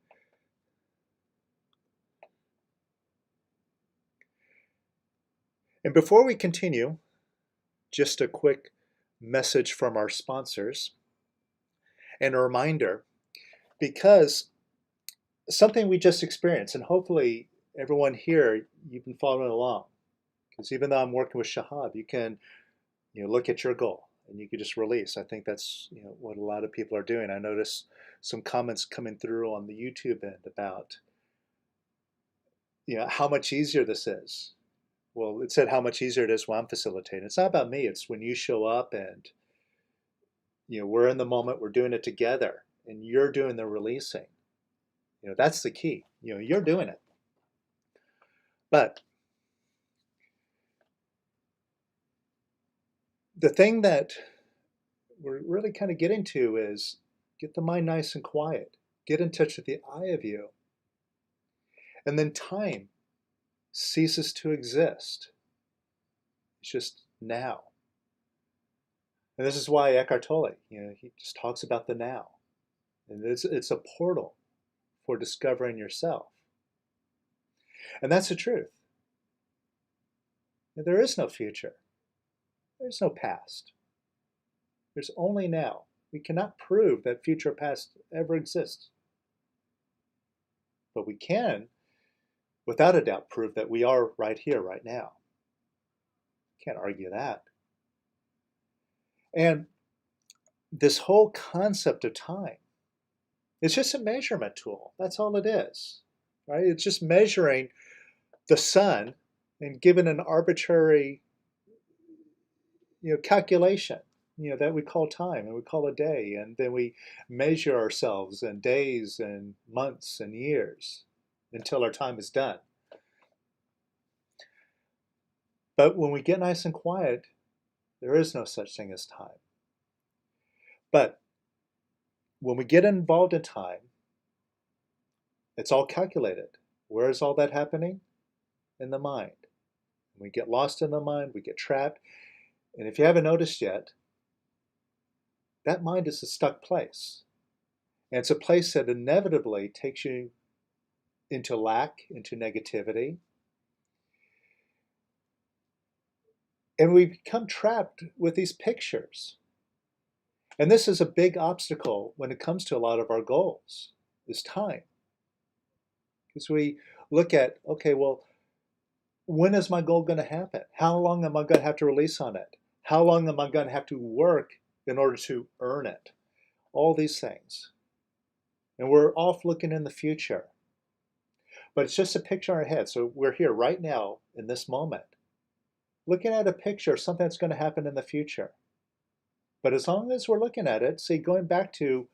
And before we continue, just a quick message from our sponsors and a reminder, because something we just experienced, and hopefully everyone here, you've been following along, because even though I'm working with Shahab, you can look at your goal and you can just release. I think that's what a lot of people are doing. I noticed some comments coming through on the YouTube end about how much easier this is. Well, it said how much easier it is when I'm facilitating. It's not about me. It's when you show up and we're in the moment, we're doing it together, and you're doing the releasing. That's the key. You're doing it. But the thing that we're really kind of getting to is get the mind nice and quiet. Get in touch with the I of you. And then time ceases to exist. It's just now. And this is why Eckhart Tolle, he just talks about the now. And it's a portal for discovering yourself. And that's the truth. There is no future. There's no past. There's only now. We cannot prove that future or past ever exists. But we can, without a doubt, prove that we are right here, right now. Can't argue that. And this whole concept of time, it's just a measurement tool. That's all it is, right? It's just measuring the sun and given an arbitrary, calculation, that we call time and we call a day, and then we measure ourselves in days and months and years until our time is done. But when we get nice and quiet, there is no such thing as time. But when we get involved in time, it's all calculated. Where is all that happening? In the mind. We get lost in the mind, we get trapped. And if you haven't noticed yet, that mind is a stuck place. And it's a place that inevitably takes you into lack, into negativity. And we become trapped with these pictures. And this is a big obstacle when it comes to a lot of our goals, is time. Because we look at, okay, well, when is my goal going to happen? How long am I going to have to release on it? How long am I going to have to work in order to earn it? All these things. And we're off looking in the future. But it's just a picture in our head. So we're here right now in this moment, looking at a picture of something that's going to happen in the future. But as long as we're looking at it, see, going back to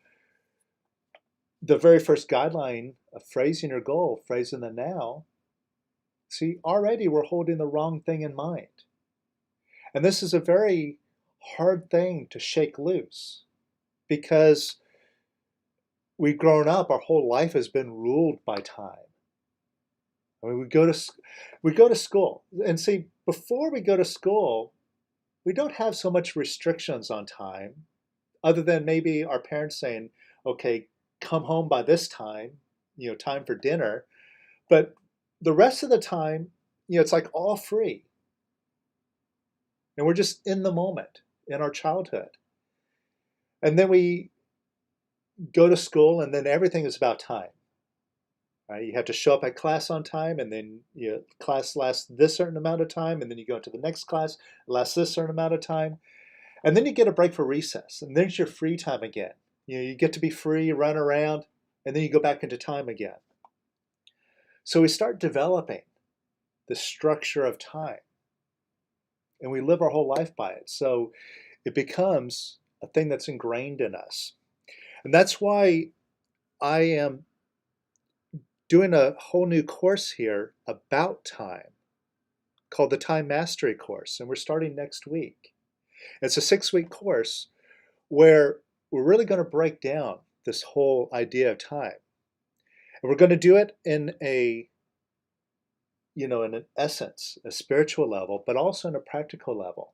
the very first guideline of phrasing your goal, phrasing the now, see, already we're holding the wrong thing in mind. And this is a very hard thing to shake loose because we've grown up, our whole life has been ruled by time. I mean, we go to school, and see, before we go to school, we don't have so much restrictions on time, other than maybe our parents saying, okay, come home by this time, time for dinner. But the rest of the time, it's like all free. And we're just in the moment in our childhood. And then we go to school, and then everything is about time. Right? You have to show up at class on time, and then class lasts this certain amount of time, and then you go into the next class, lasts this certain amount of time. And then you get a break for recess, and there's your free time again. You get to be free, run around, and then you go back into time again. So we start developing the structure of time, and we live our whole life by it. So it becomes a thing that's ingrained in us. And that's why I am doing a whole new course here about time called the Time Mastery Course, and we're starting next week. It's a 6-week course where we're really going to break down this whole idea of time. And we're going to do it in in an essence, a spiritual level, but also in a practical level.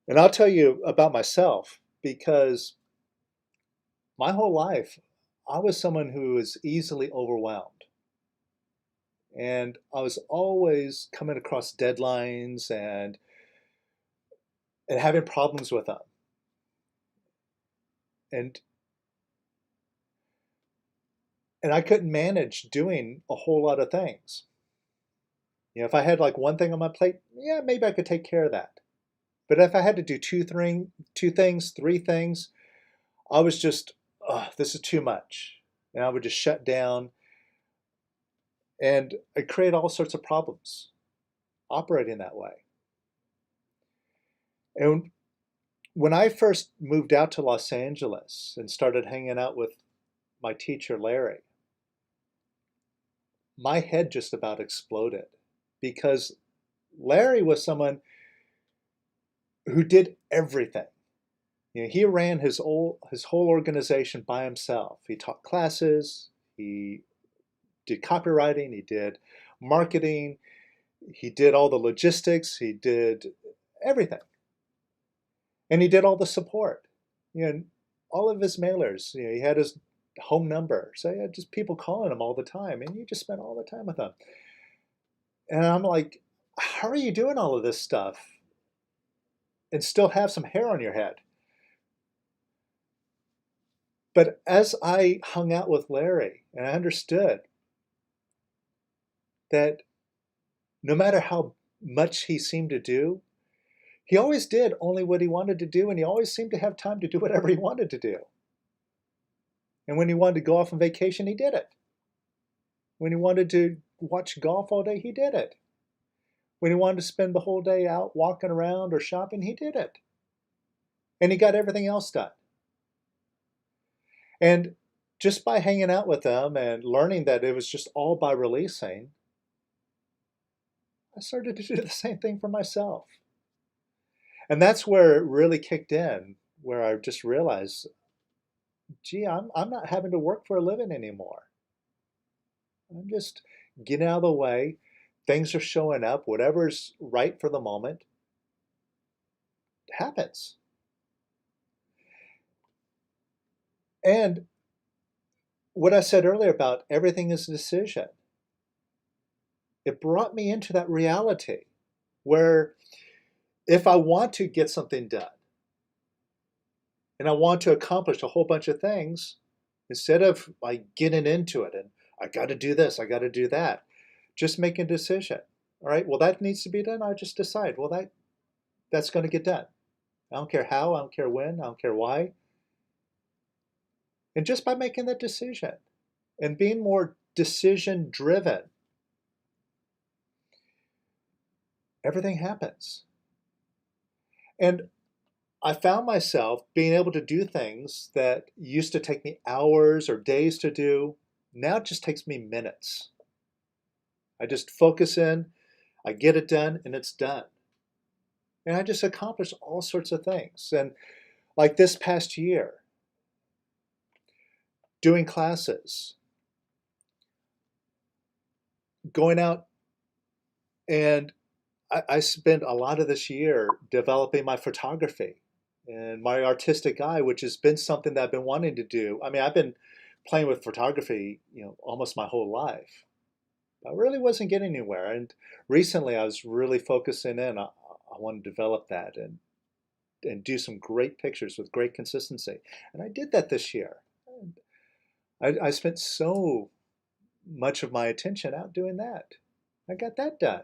And I'll tell you about myself, because my whole life, I was someone who was easily overwhelmed. And I was always coming across deadlines and having problems with them. And I couldn't manage doing a whole lot of things. If I had like one thing on my plate, yeah, maybe I could take care of that. But if I had to do two things, three things, I was just, oh, this is too much. And I would just shut down, and I'd create all sorts of problems operating that way. And when I first moved out to Los Angeles and started hanging out with my teacher, Larry, my head just about exploded, because Larry was someone who did everything. He ran his whole organization by himself. He taught classes, he did copywriting, he did marketing, he did all the logistics, he did everything. And he did all the support. All of his mailers, he had his home number. So he had just people calling him all the time, and you just spent all the time with them. And I'm like, how are you doing all of this stuff and still have some hair on your head? But as I hung out with Larry, and I understood that no matter how much he seemed to do, he always did only what he wanted to do, and he always seemed to have time to do whatever he wanted to do. And when he wanted to go off on vacation, he did it. When he wanted to watch golf all day, he did it. When he wanted to spend the whole day out walking around or shopping, he did it. And he got everything else done. And just by hanging out with them and learning that it was just all by releasing, I started to do the same thing for myself. And that's where it really kicked in, where I just realized, gee, I'm not having to work for a living anymore. I'm just getting out of the way. Things are showing up. Whatever's right for the moment happens. And what I said earlier about everything is a decision, it brought me into that reality where if I want to get something done and I want to accomplish a whole bunch of things, instead of like getting into it and I got to do this, I got to do that, just make a decision. All right, well, that needs to be done. I just decide, well, that's going to get done. I don't care how, I don't care when, I don't care why. And just by making that decision and being more decision driven, everything happens. And I found myself being able to do things that used to take me hours or days to do. Now it just takes me minutes. I just focus in, I get it done, and it's done. And I just accomplish all sorts of things. And like this past year, doing classes, going out, and I spent a lot of this year developing my photography and my artistic eye, which has been something that I've been wanting to do. I mean, I've been playing with photography, almost my whole life. I really wasn't getting anywhere. And recently I was really focusing in. I want to develop that and do some great pictures with great consistency. And I did that this year. I spent so much of my attention out doing that. I got that done.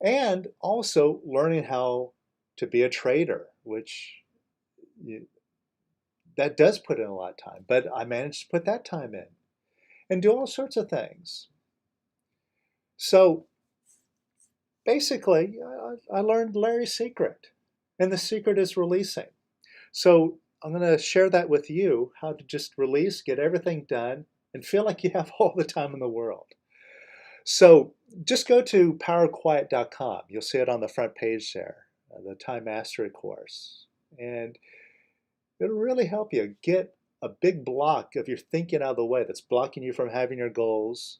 And also learning how to be a trader, which that does put in a lot of time. But I managed to put that time in and do all sorts of things. So basically, I learned Larry's secret, and the secret is releasing. So I'm going to share that with you, how to just release, get everything done, and feel like you have all the time in the world. So just go to powerquiet.com. You'll see it on the front page there, the Time Mastery course. And it'll really help you get a big block of your thinking out of the way that's blocking you from having your goals.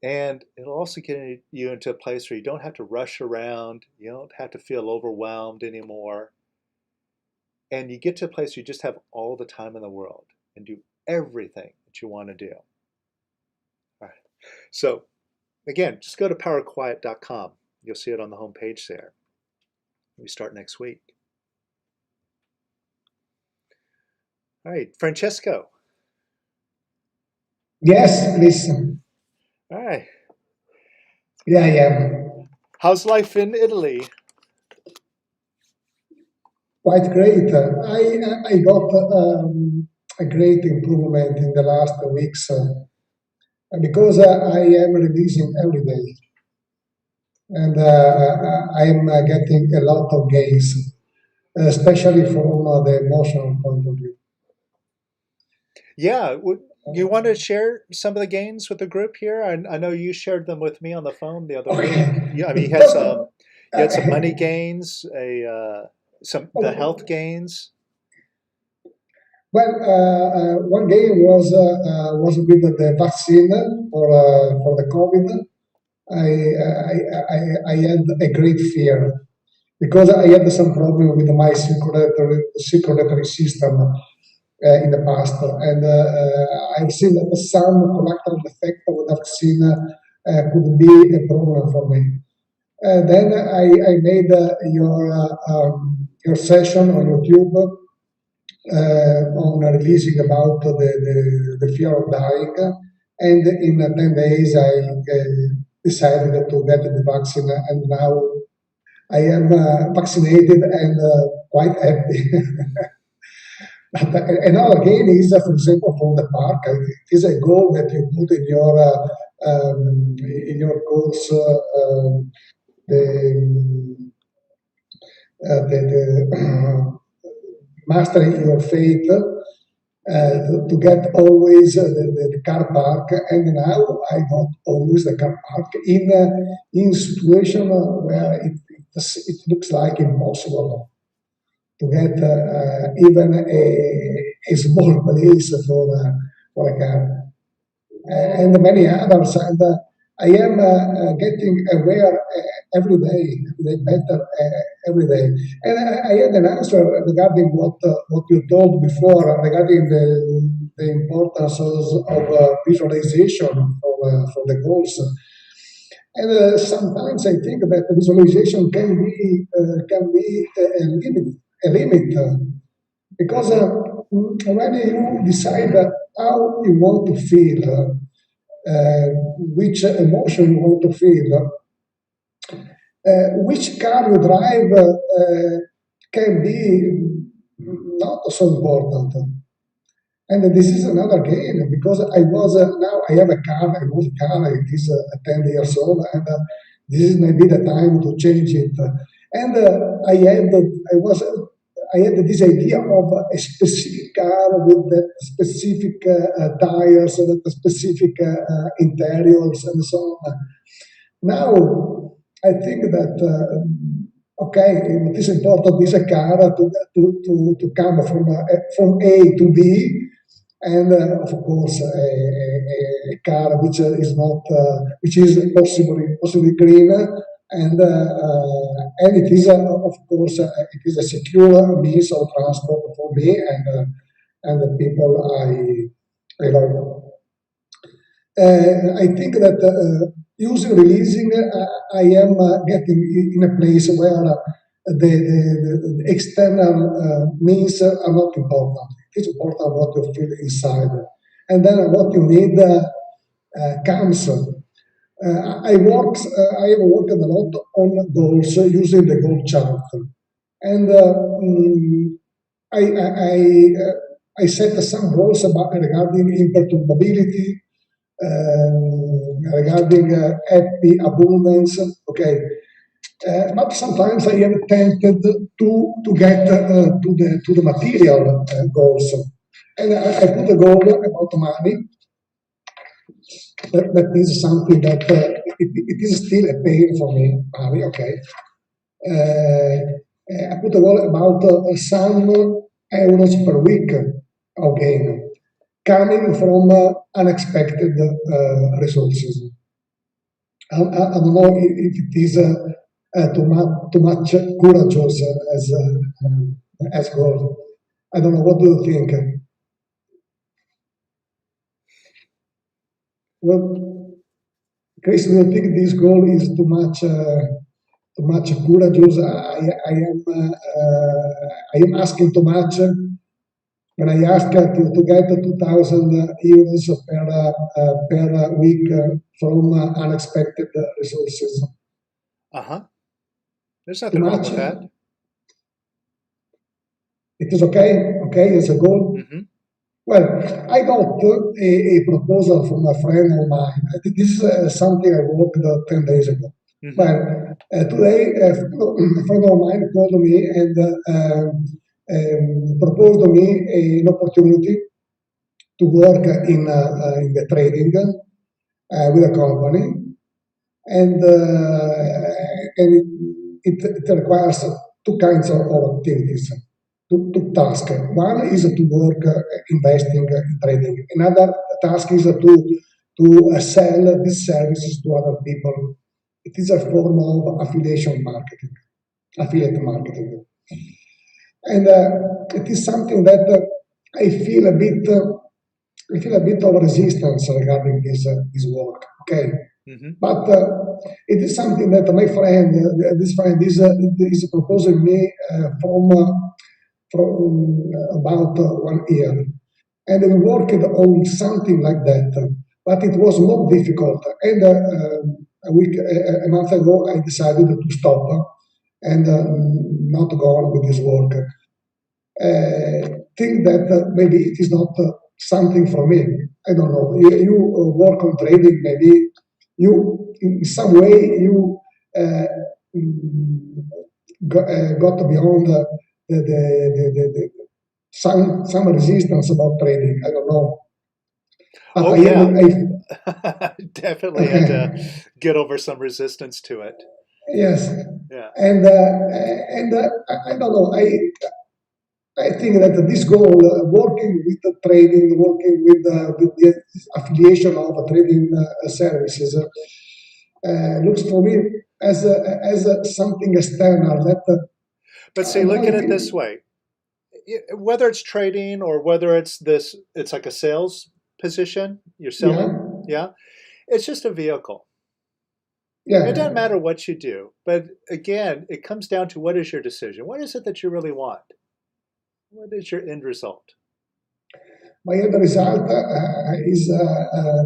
And it'll also get you into a place where you don't have to rush around. You don't have to feel overwhelmed anymore. And you get to a place where you just have all the time in the world and do everything that you want to do. All right. So again, just go to powerquiet.com. You'll see it on the home page there. We start next week. All right, Francesco. Yes, please. All right. Yeah, I am. How's life in Italy? Quite great. I got a great improvement in the last weeks because I am releasing every day, and I am getting a lot of gains, especially from the emotional point of view. Yeah, you want to share some of the gains with the group here? I know you shared them with me on the phone the other week. Okay. Yeah, I mean, First, you had some money gains, some the health oh, gains. well, one game was with the vaccine for the COVID. I had a great fear because I had some problem with my circulatory system in the past, and I've seen that some collateral effect of the vaccine could be a problem for me. Then I made your session on YouTube on releasing about the fear of dying, and in 10 days I decided to get the vaccine, and now I am vaccinated and quite happy. But another gain is, for example, from the park. It is a goal that you put in your goals. The, the mastering your faith to get always the car park, and now I got always the car park in situation where it looks like impossible to get even a small place for a car, and many others. And I am getting aware every day better every day. And I had an answer regarding what you told before regarding the importance of visualization for the goals. And sometimes I think that visualization can be a limit because when you decide how you want to feel, which emotion you want to feel, which car you drive can be not so important. And this is another gain because I was now I have a car. I bought a car. It is 10 years old, and this is maybe the time to change it. And I had this idea of a specific car with that specific tires, that specific interiors, and so on. Now, I think that okay, what is important is a car to come from A to B, and of course a car which is possibly green, and it is of course it is a secure means of transport for me and the people I love. I think that using releasing, I am getting in a place where the external means are not important. It's important what you feel inside, and then what you need comes. I have worked a lot on goals using the goal chart, and I set some goals regarding imperturbability, regarding happy abundance. Okay, but sometimes I am tempted to get to the material goals, and I put a goal about money. That is something that it is still a pain for me. Money, okay. I put a goal about some euros per week of gain coming from unexpected resources. I don't know if it is too much courageous as goal. I don't know. What do you think? Well, Chris, do you think this goal is too much courageous? I am asking too much when I ask to get 2,000 euros per week from unexpected resources. There's Too nothing wrong much? with that. It is okay? Okay, as a goal? hmm Well, I got a proposal from a friend of mine. This is something I worked 10 days ago. hmm Well, today a friend of mine called me and proposed to me an opportunity to work in the trading with a company, and it requires two kinds of activities, two tasks. One is to work investing in trading. Another task is to sell these services to other people. It is a form of affiliate marketing, and it is something that I feel a bit. I feel a bit of resistance regarding this work. Okay, hmm but it is something that my friend, this friend, is proposing me from about 1 year, and we worked on something like that. But it was more difficult, and a month ago, I decided to stop and not go on with this work. Think that maybe it is not something for me. I don't know. You work on trading, maybe you in some way you uh, mm, got beyond the some resistance about trading. I don't know, but Oh I yeah, am. definitely had to Okay. get over some resistance to it. Yes, Yeah. and I don't know. I think that this goal, working with the trading, working with the affiliation of trading services, looks for me as something external that But see, now look I at it feel. this way. Whether it's trading or whether it's like a sales position, you're Yeah, selling, yeah, it's just a vehicle. It doesn't yeah. matter what you do, but again, it comes down to what is your decision? What is it that you really want? What is your end result? My end result is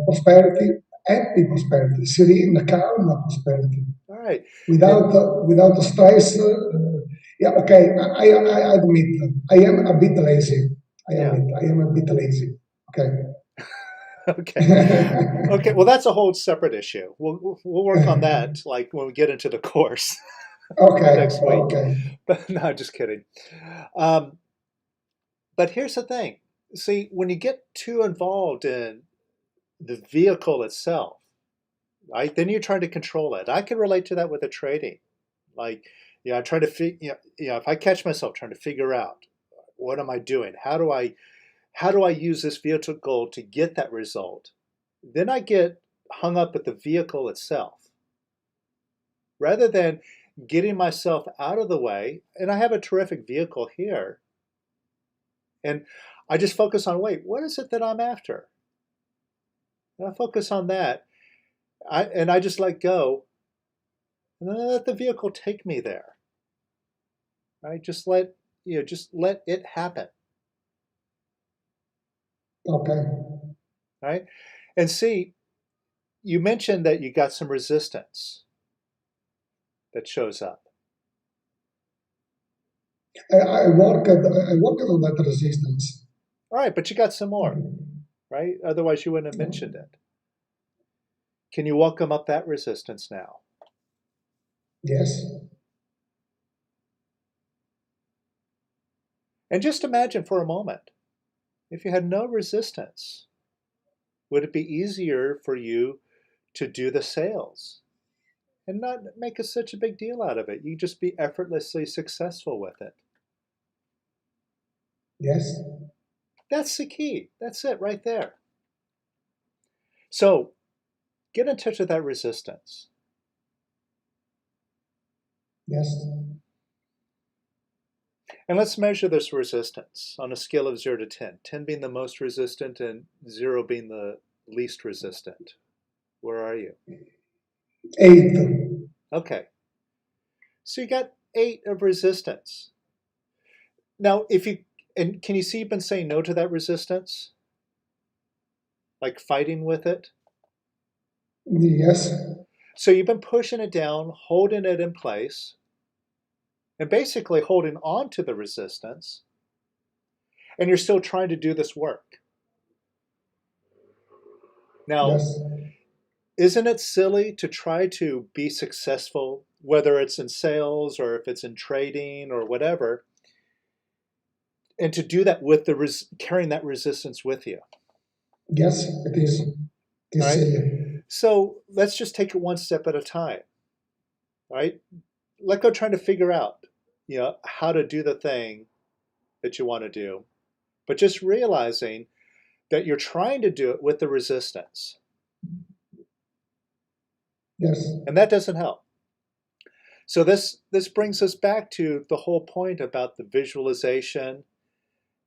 prosperity, happy prosperity, serene, calm prosperity, All right. And without stress. Yeah, okay. I admit I am a bit lazy. I am a bit lazy. Okay. Okay. Okay. Well, that's a whole separate issue. We'll work on that like when we get into the course Okay. next week. Okay. But no, just kidding. Um, but here's the thing. See, when you get too involved in the vehicle itself, right, then you're trying to control it. I can relate to that with the trading. Like, I try to if I catch myself trying to figure out what am I doing, how do I use this vehicle to get that result, then I get hung up with the vehicle itself rather than getting myself out of the way. And I have a terrific vehicle here, and I just focus on, wait, what is it that I'm after? And I focus on that, and I just let go, and then I let the vehicle take me there. Right? Just let it happen. Okay. Right? And see, you mentioned that you got some resistance that shows up. I worked on that resistance. All right, but you got some more, right? Otherwise, you wouldn't have mentioned it. Can you welcome up that resistance now? Yes. And just imagine for a moment, if you had no resistance, would it be easier for you to do the sales and not make such a big deal out of it? You just be effortlessly successful with it. Yes. That's the key. That's it right there. So get in touch with that resistance. Yes. And let's measure this resistance on a scale of 0 to 10. 10 being the most resistant and 0 being the least resistant. Where are you? 8. Okay. So you got 8 of resistance. Now, can you see you've been saying no to that resistance? Like fighting with it? Yes. So you've been pushing it down, holding it in place, and basically holding on to the resistance, and you're still trying to do this work. Now, Yes. isn't it silly to try to be successful, whether it's in sales or if it's in trading or whatever, and to do that with carrying that resistance with you? Yes, it is. It All is right. silly. So let's just take it one step at a time. All right. Let go trying to figure out, how to do the thing that you want to do, but just realizing that you're trying to do it with the resistance, Yes. and that doesn't help. So this brings us back to the whole point about the visualization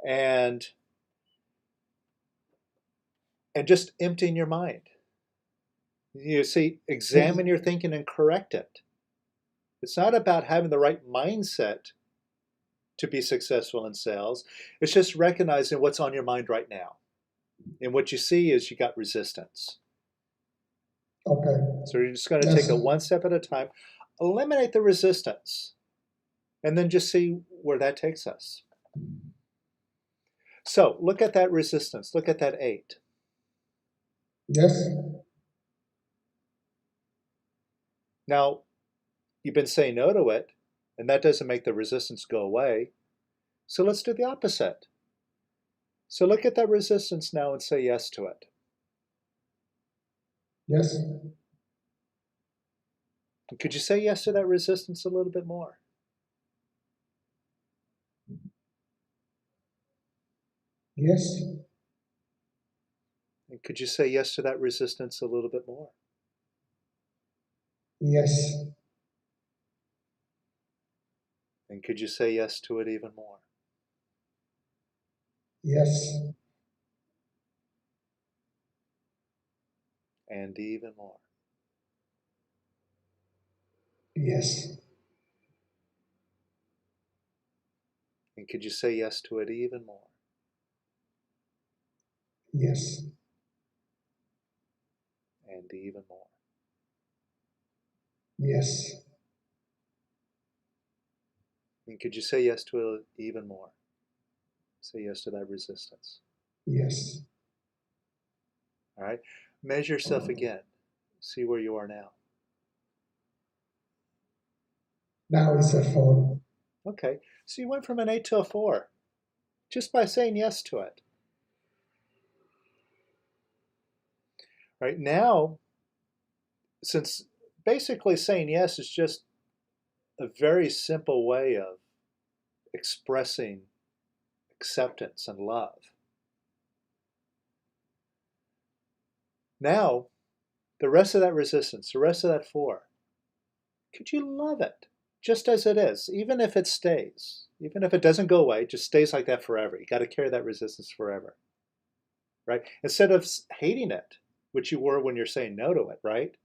and just emptying your mind. You see, Yes. examine your thinking and correct it. It's not about having the right mindset to be successful in sales. It's just recognizing what's on your mind right now. And what you see is you got resistance. Okay. So you're just going to take Yes. it one step at a time, eliminate the resistance, and then just see where that takes us. So look at that resistance. Look at that 8. Yes. Now, you've been saying no to it, and that doesn't make the resistance go away. So let's do the opposite. So look at that resistance now and say yes to it. Yes. And could you say yes to that resistance a little bit more? Yes. And could you say yes to that resistance a little bit more? Yes. And could you say yes to it even more? Yes. And even more. Yes. And could you say yes to it even more? Yes. And even more. Yes. And could you say yes to it even more? Say yes to that resistance. Yes. All right. Measure yourself again. See where you are now. Now it's a 4. Okay. So you went from an 8 to a 4 just by saying yes to it. Right now, since basically saying yes is just a very simple way of expressing acceptance and love. Now, the rest of that resistance, the rest of that 4, could you love it just as it is, even if it stays, even if it doesn't go away, it just stays like that forever. You got to carry that resistance forever, right? Instead of hating it, which you were when you're saying no to it, right?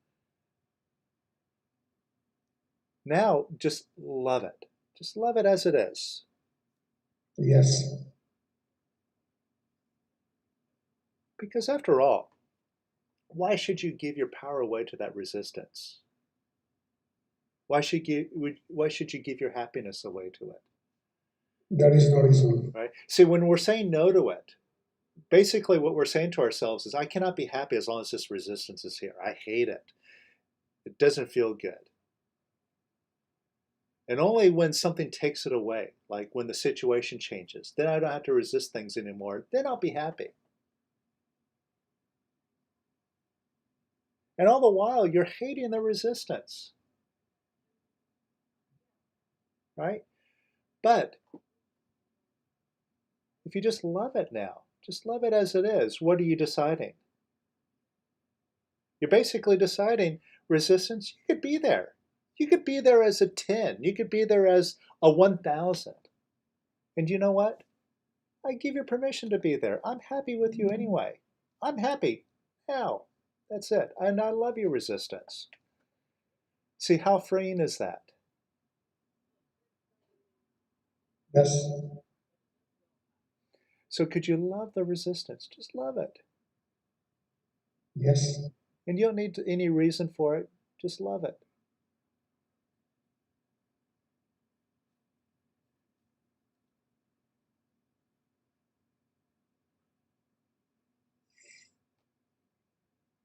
Now, just love it. Just love it as it is. Yes. Because after all, why should you give your power away to that resistance? Why should you give your happiness away to it? There is no reason. Right? See, when we're saying no to it, basically what we're saying to ourselves is, I cannot be happy as long as this resistance is here. I hate it. It doesn't feel good. And only when something takes it away, like when the situation changes, then I don't have to resist things anymore, then I'll be happy. And all the while, you're hating the resistance. Right? But if you just love it now, just love it as it is, what are you deciding? You're basically deciding, resistance, you could be there. You could be there as a 10. You could be there as a 1,000. And you know what? I give you permission to be there. I'm happy with you anyway. I'm happy now. That's it. And I love your resistance. See, how freeing is that? Yes. So could you love the resistance? Just love it. Yes. And you don't need any reason for it. Just love it.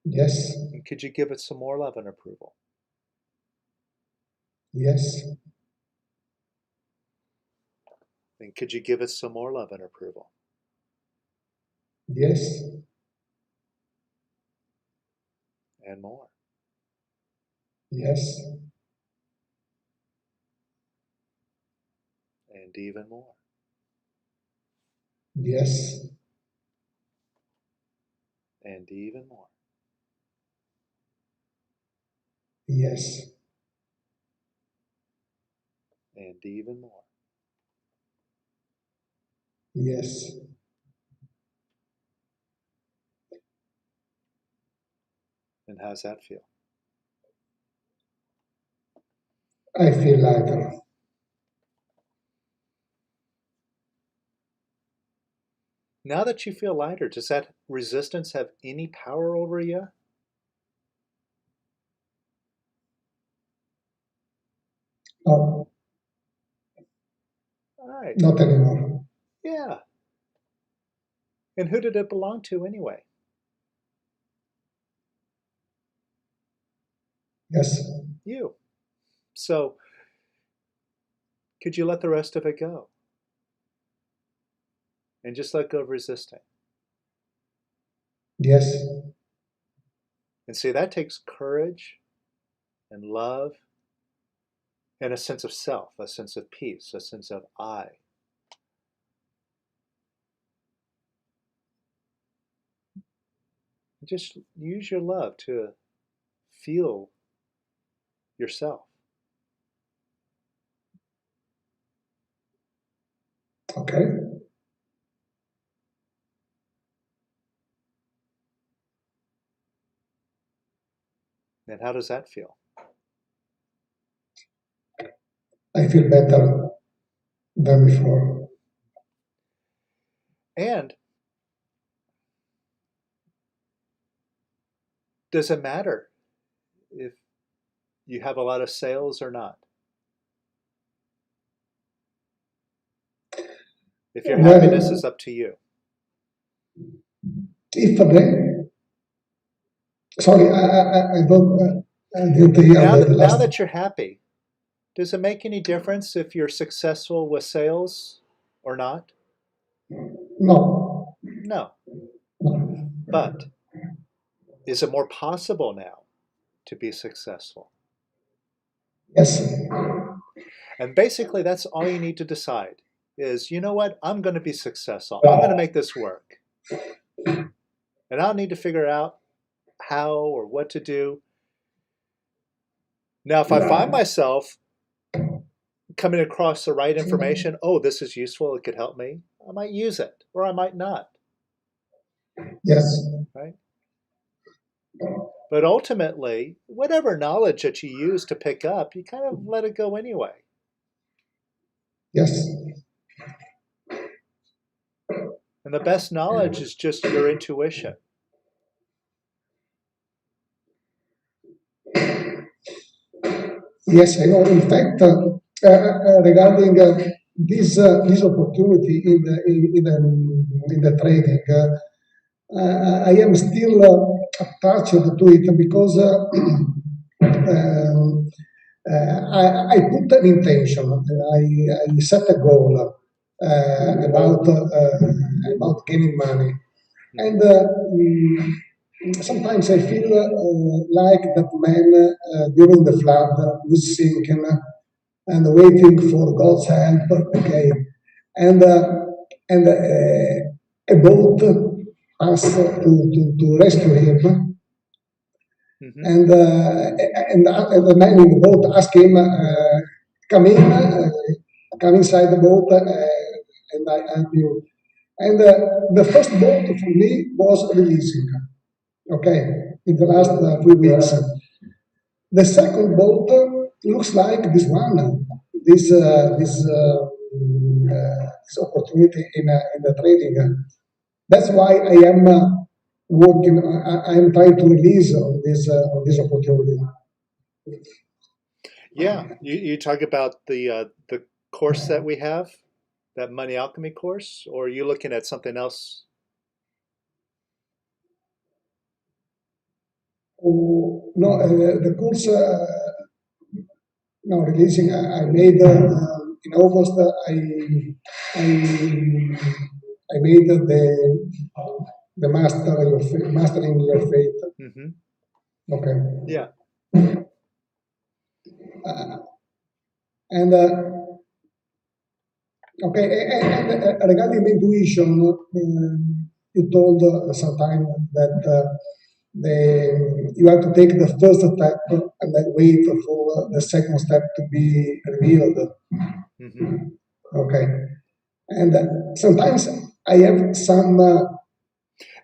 Yes. And could you give it some more love and approval? Yes. And could you give it some more love and approval? Yes. And more. Yes. And even more. Yes. And even more. Yes. And even more. Yes. And how's that feel? I feel lighter. Now that you feel lighter, does that resistance have any power over you? No, All right. not anymore. Yeah. And who did it belong to anyway? Yes. You. So could you let the rest of it go? And just let go of resisting. Yes. And see, that takes courage and love and a sense of self, a sense of peace, a sense of I. Just use your love to feel yourself. Okay. And how does that feel? I feel better than before. And does it matter if you have a lot of sales or not? If your happiness is up to you. If the sorry, I don't I didn't hear Now the now last. that you're happy, does it make any difference if you're successful with sales or not? No, No. no. But is it more possible now to be successful? Yes, And basically, that's all you need to decide is, you know what? I'm going to be successful. I'm going to make this work. And I'll need to figure out how or what to do. Now, if I find myself coming across the right information, oh, this is useful, it could help me, I might use it or I might not, yes, right? But ultimately, whatever knowledge that you use to pick up, you kind of let it go anyway. yes, And the best knowledge is just your intuition. yes. I know. In fact, regarding this opportunity in the trading, I am still attached to it because um, I put an intention. I set a goal about gaining money, and sometimes I feel like that man during the flood was sinking and waiting for God's help. Okay, and a boat passed to rescue him, Mm-hmm. and the man in the boat asked him, "Come in, come inside the boat, and I help you." And the first boat for me was releasing. Okay, in the last 3 weeks. The second boat looks like this one, this opportunity in the trading. That's why I am working. I am trying to release on this opportunity. Yeah, you talk about the course that we have, that Money Alchemy course, or are you looking at something else? Oh, no, the course. No, releasing. I made in August. I I made the mastering your faith. Mm-hmm. Okay, Yeah. uh, and okay, and regarding the intuition, you told sometime that you have to take the first step and then wait for the second step to be revealed. Mm-hmm. Okay, and sometimes I have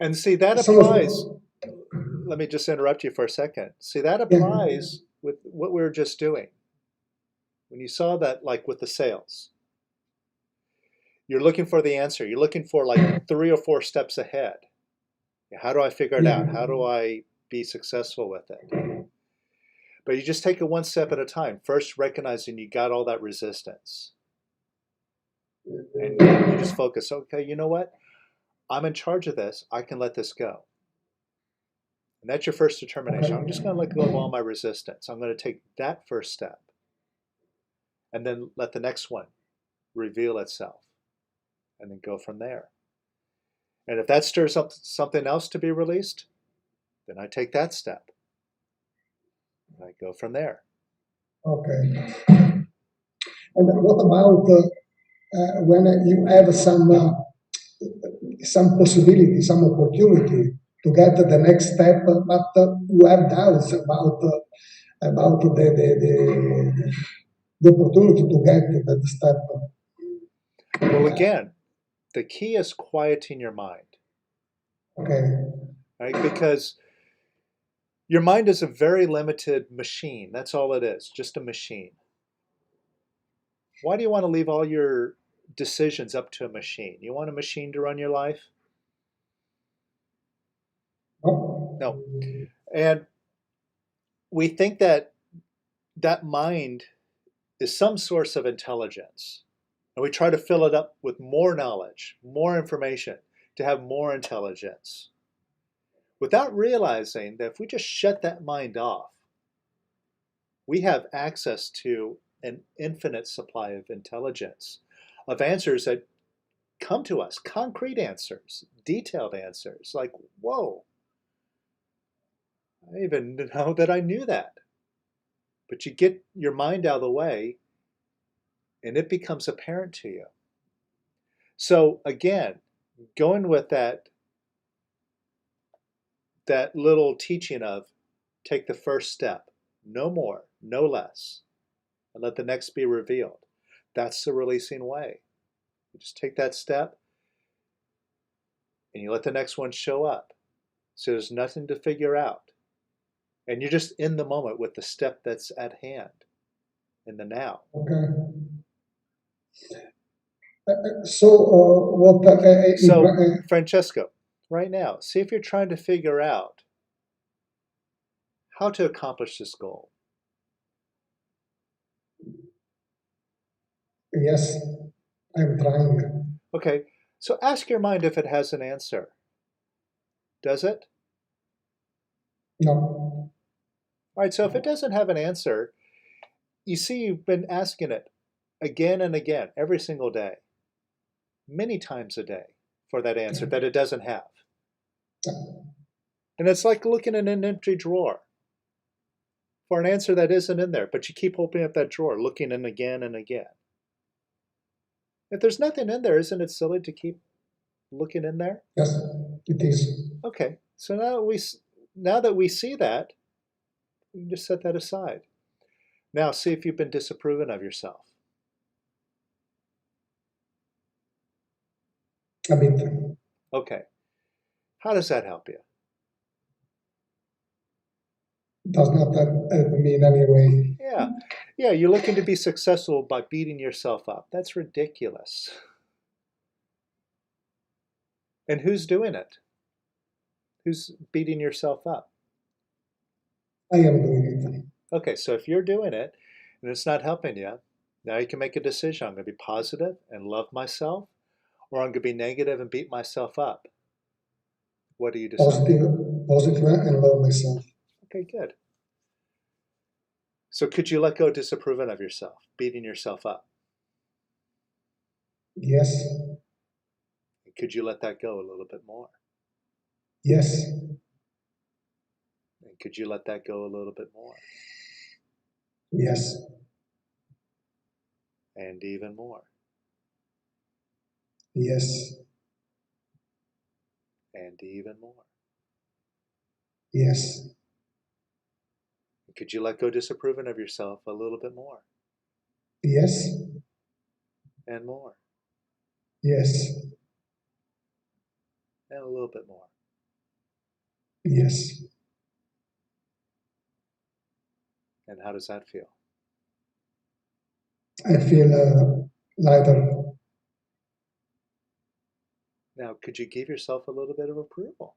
And see, that some of applies. Let me just interrupt you for a second. See, that yeah, applies with what we were just doing. When you saw that, like with the sales, you're looking for the answer. You're looking for like 3 or 4 steps ahead. How do I figure it out? yeah, How do I be successful with it? But you just take it one step at a time. First, recognizing you got all that resistance. And you just focus, okay, you know what? I'm in charge of this. I can let this go. And that's your first determination. I'm just going to let go of all my resistance. I'm going to take that first step and then let the next one reveal itself and then go from there. And if that stirs up something else to be released, then I take that step and I go from there. okay. And what about when you have some possibility, some opportunity to get the next step, but you have doubts about the opportunity to get that step. Well, again, the key is quieting your mind, Okay. right? Because your mind is a very limited machine. That's all it is, just a machine. Why do you want to leave all your decisions up to a machine? You want a machine to run your life? No? No. And we think that that mind is some source of intelligence. And we try to fill it up with more knowledge, more information, to have more intelligence, without realizing that if we just shut that mind off, we have access to an infinite supply of intelligence, of answers that come to us, concrete answers, detailed answers, like, whoa, I didn't even know that I knew that. But you get your mind out of the way, and it becomes apparent to you. So again, going with that little teaching of take the first step, no more, no less, and let the next be revealed. That's the releasing way. You just take that step, and you let the next one show up. So there's nothing to figure out. And you're just in the moment with the step that's at hand, in the now. Okay. So what? So, Francesco, right now, see if you're trying to figure out how to accomplish this goal. Yes, I'm trying. Okay, so ask your mind if it has an answer. Does it? No. All right, so if it doesn't have an answer, you see you've been asking it again and again, every single day, many times a day, for that answer that it doesn't have. And it's like looking in an empty drawer for an answer that isn't in there, but you keep opening up that drawer, looking in again and again. If there's nothing in there, isn't it silly to keep looking in there? Yes, it is. Okay, so now that we see that, we can just set that aside. Now see if you've been disapproving of yourself. A bit. Okay, how does that help you? Does not help me in any way. Yeah, you're looking to be successful by beating yourself up. That's ridiculous. And who's doing it? Who's beating yourself up? I am doing it. Okay, so if you're doing it and it's not helping you, now you can make a decision. I'm going to be positive and love myself, or I'm going to be negative and beat myself up. What do you decide? Positive and love myself. Okay, good. So could you let go of disapproving of yourself, beating yourself up? Yes. Could you let that go a little bit more? Yes. And could you let that go a little bit more? Yes. And even more. Yes. And even more. Yes. Could you let go disapproving of yourself a little bit more? Yes. And more. Yes. And a little bit more. Yes. And how does that feel? I feel lighter. Now, could you give yourself a little bit of approval?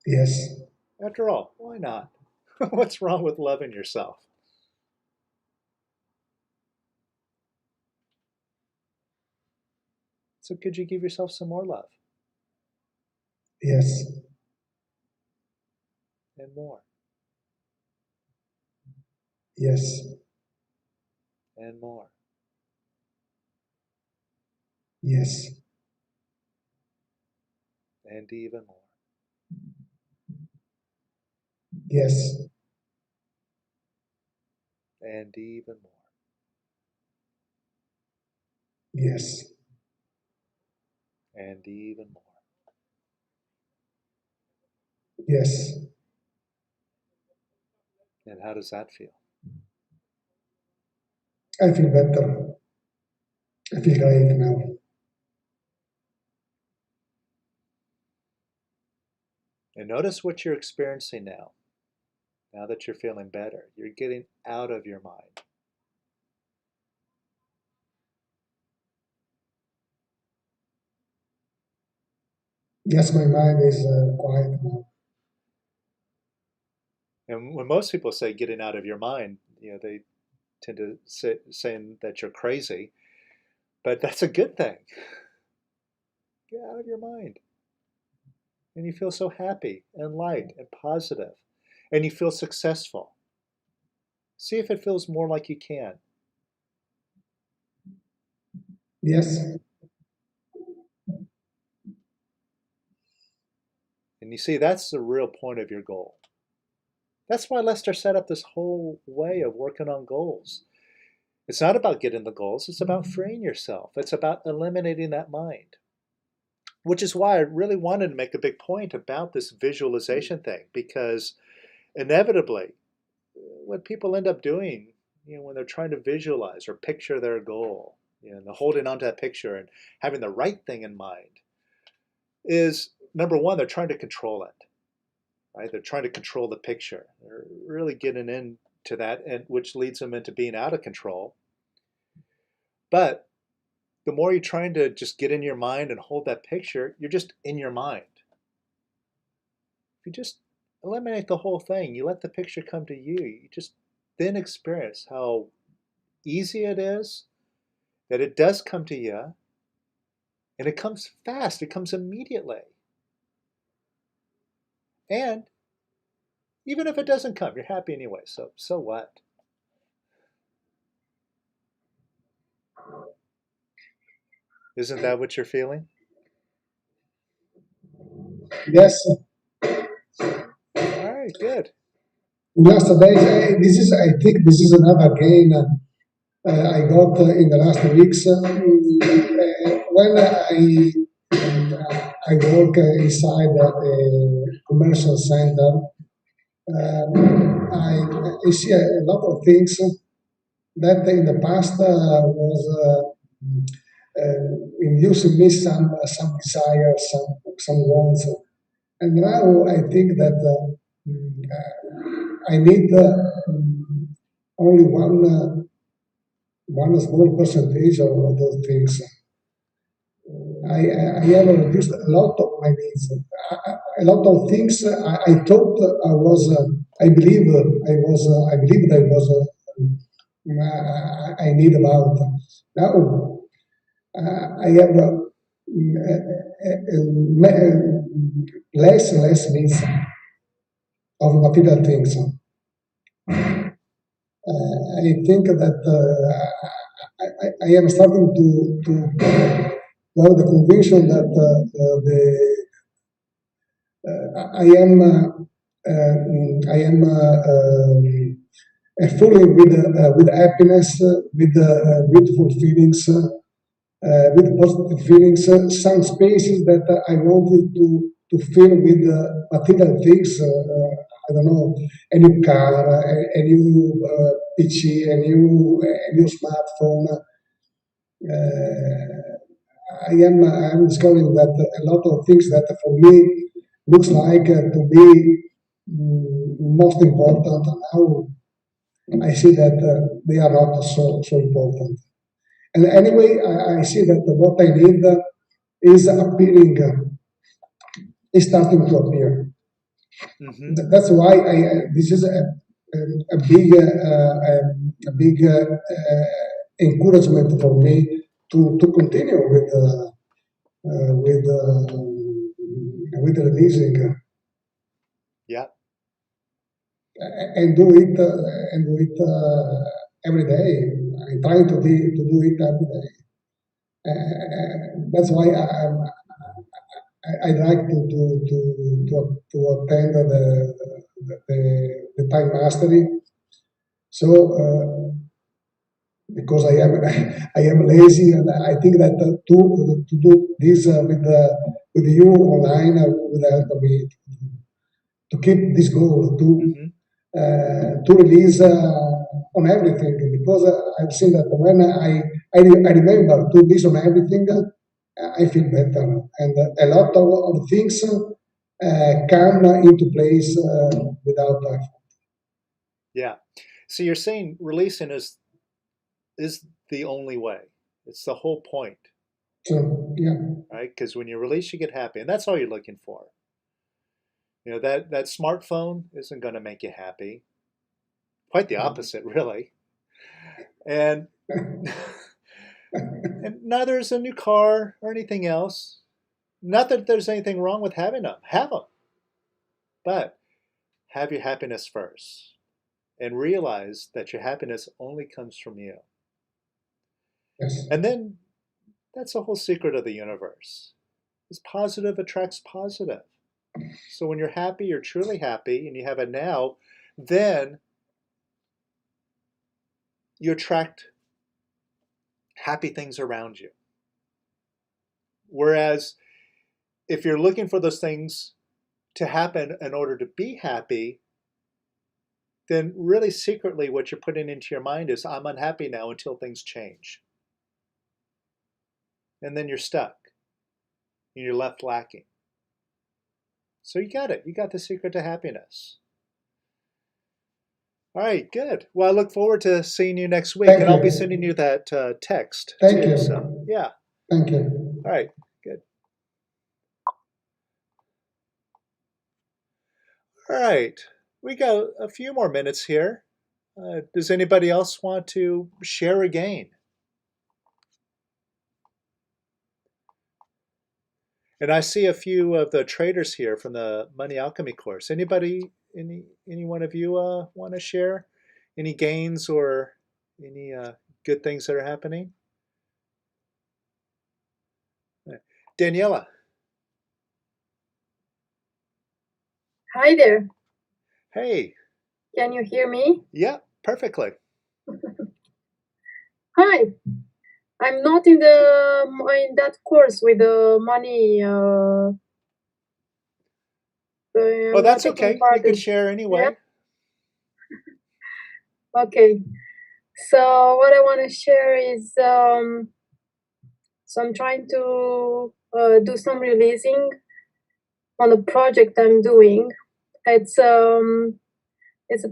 Yes. After all, why not? What's wrong with loving yourself? So could you give yourself some more love? Yes. And more. Yes. And more. Yes. And even more. Yes. And even more. Yes. And even more. Yes. And how does that feel? I feel better. I feel great now. And notice what you're experiencing now. Now that you're feeling better, you're getting out of your mind. Yes, my mind is quiet now. And when most people say getting out of your mind, they tend to saying that you're crazy, but that's a good thing. Get out of your mind. And you feel so happy and light and positive, and you feel successful. See if it feels more like you can. Yes. And you see, that's the real point of your goal. That's why Lester set up this whole way of working on goals. It's not about getting the goals, it's about freeing yourself. It's about eliminating that mind. Which is why I really wanted to make a big point about this visualization thing, because inevitably, what people end up doing, when they're trying to visualize or picture their goal, they're holding on to that picture and having the right thing in mind, is number one, they're trying to control it, right? They're trying to control the picture. They're really getting into that, and which leads them into being out of control. But the more you're trying to just get in your mind and hold that picture, you're just in your mind. If you just eliminate the whole thing, you let the picture come to you, you just then experience how easy it is, that it does come to you, and it comes fast, it comes immediately. And even if it doesn't come, you're happy anyway, so what? Isn't that what you're feeling? Yes. All right, good. Last days, I think this is another gain I got in the last weeks. When I work inside a commercial center, I see a lot of things that in the past was inducing me some desire, some wants, and now I think that I need only one small percentage of those things. I have reduced a lot of my needs. A lot of things I thought I was, I believe I was, I need about. Now I have less needs of material things. I think that I am starting to have the conviction that I am fully with happiness, with beautiful feelings, with positive feelings. Some spaces that I wanted to fill with material things. I don't know, a new car, a new PC, a new smartphone. I am discovering that a lot of things that for me looks like to be most important now, I see that they are not so important. And anyway, I see that what I need is appearing, is starting to appear. Mm-hmm. That's why this is a big encouragement for me to continue with with releasing Yeah. and do it every day. I'm trying to do it every day. That's why I'd like to attend the time mastery. So because I am I am lazy, and I think that to do this with you online would help me to keep this goal Mm-hmm. to release on everything, because I've seen that when I remember to release on everything, I feel better, and a lot of things come into place without effort. Yeah. So you're saying releasing is the only way. It's the whole point, So yeah, right? Because when you release, you get happy, and that's all you're looking for. That smartphone isn't going to make you happy. Quite the opposite, really. And, and neither is a new car or anything else. Not that there's anything wrong with having them. Have them. But have your happiness first. And realize that your happiness only comes from you. Yes. And then that's the whole secret of the universe. Is positive attracts positive. So when you're happy, you're truly happy, and you have it now, then you attract happy things around you. Whereas if you're looking for those things to happen in order to be happy, then really secretly what you're putting into your mind is, I'm unhappy now until things change. And then you're stuck. And you're left lacking. So you got it. You got the secret to happiness. All right, good. Well, I look forward to seeing you next week. Thank And I'll be you. sending you that text Thank too. you. So, yeah. Thank you. All right, good. All right, we got a few more minutes here. Does anybody else want to share a gain? And I see a few of the traders here from the Money Alchemy course. Anybody, any one of you want to share any gains or any good things that are happening? Daniela. Hi there. Hey. Can you hear me? Yeah, perfectly. Hi. I'm not in that course with the money. Oh, that's not taking okay. You part could in. share anyway. Yeah? Okay. So what I want to share is so I'm trying to do some releasing on a project I'm doing. It's a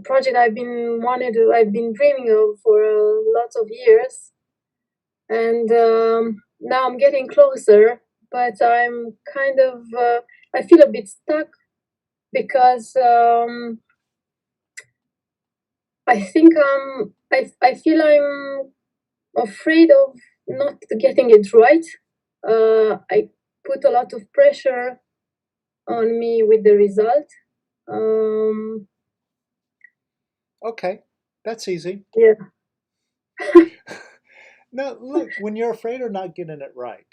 project I've been dreaming of for lots of years, and now I'm getting closer. But I'm kind of I feel a bit stuck because I think I feel I'm afraid of not getting it right. I put a lot of pressure on me with the result. Okay, that's easy. Yeah. Now, look, when you're afraid of not getting it right,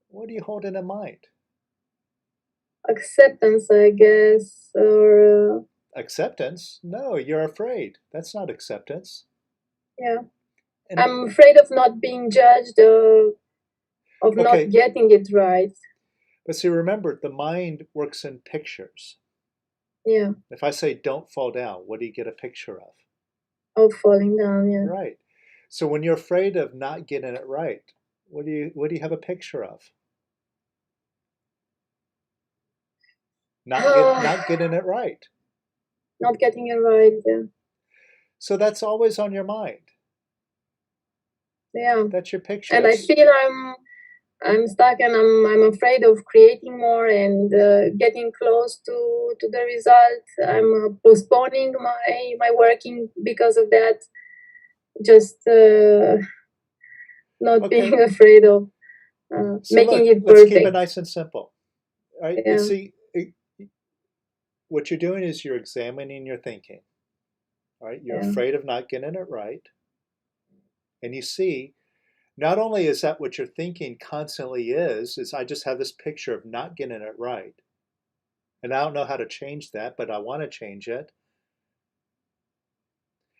what are you holding in mind? Acceptance, I guess, or Acceptance? No, you're afraid. That's not acceptance. yeah. And, I'm afraid of not being judged, of not getting it right. But see, remember, the mind works in pictures. Yeah. If I say don't fall down, what do you get a picture of? Of falling down, yeah. Right. So when you're afraid of not getting it right, what do you have a picture of? Not getting it right. Not getting it right, yeah. So that's always on your mind. Yeah. That's your picture. And I feel I'm stuck, and I'm afraid of creating more and getting close to the result. I'm postponing my working because of that. Just not being afraid of making it perfect. Let's keep it nice and simple. Right? Yeah. You see, what you're doing is you're examining your thinking. Right? You're afraid of not getting it right. And you see, not only is that what you're thinking constantly is I just have this picture of not getting it right. And I don't know how to change that, but I want to change it.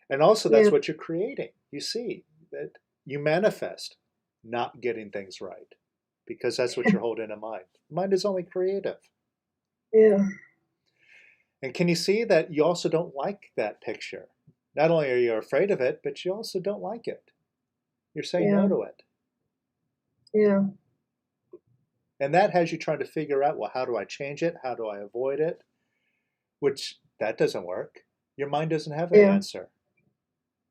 And also that's what you're creating. You see that you manifest not getting things right because that's what you're holding in mind. Mind is only creative. Yeah. And can you see that you also don't like that picture? Not only are you afraid of it, but you also don't like it. You're saying no to it. Yeah. And that has you trying to figure out, well, how do I change it? How do I avoid it? Which, that doesn't work. Your mind doesn't have an answer.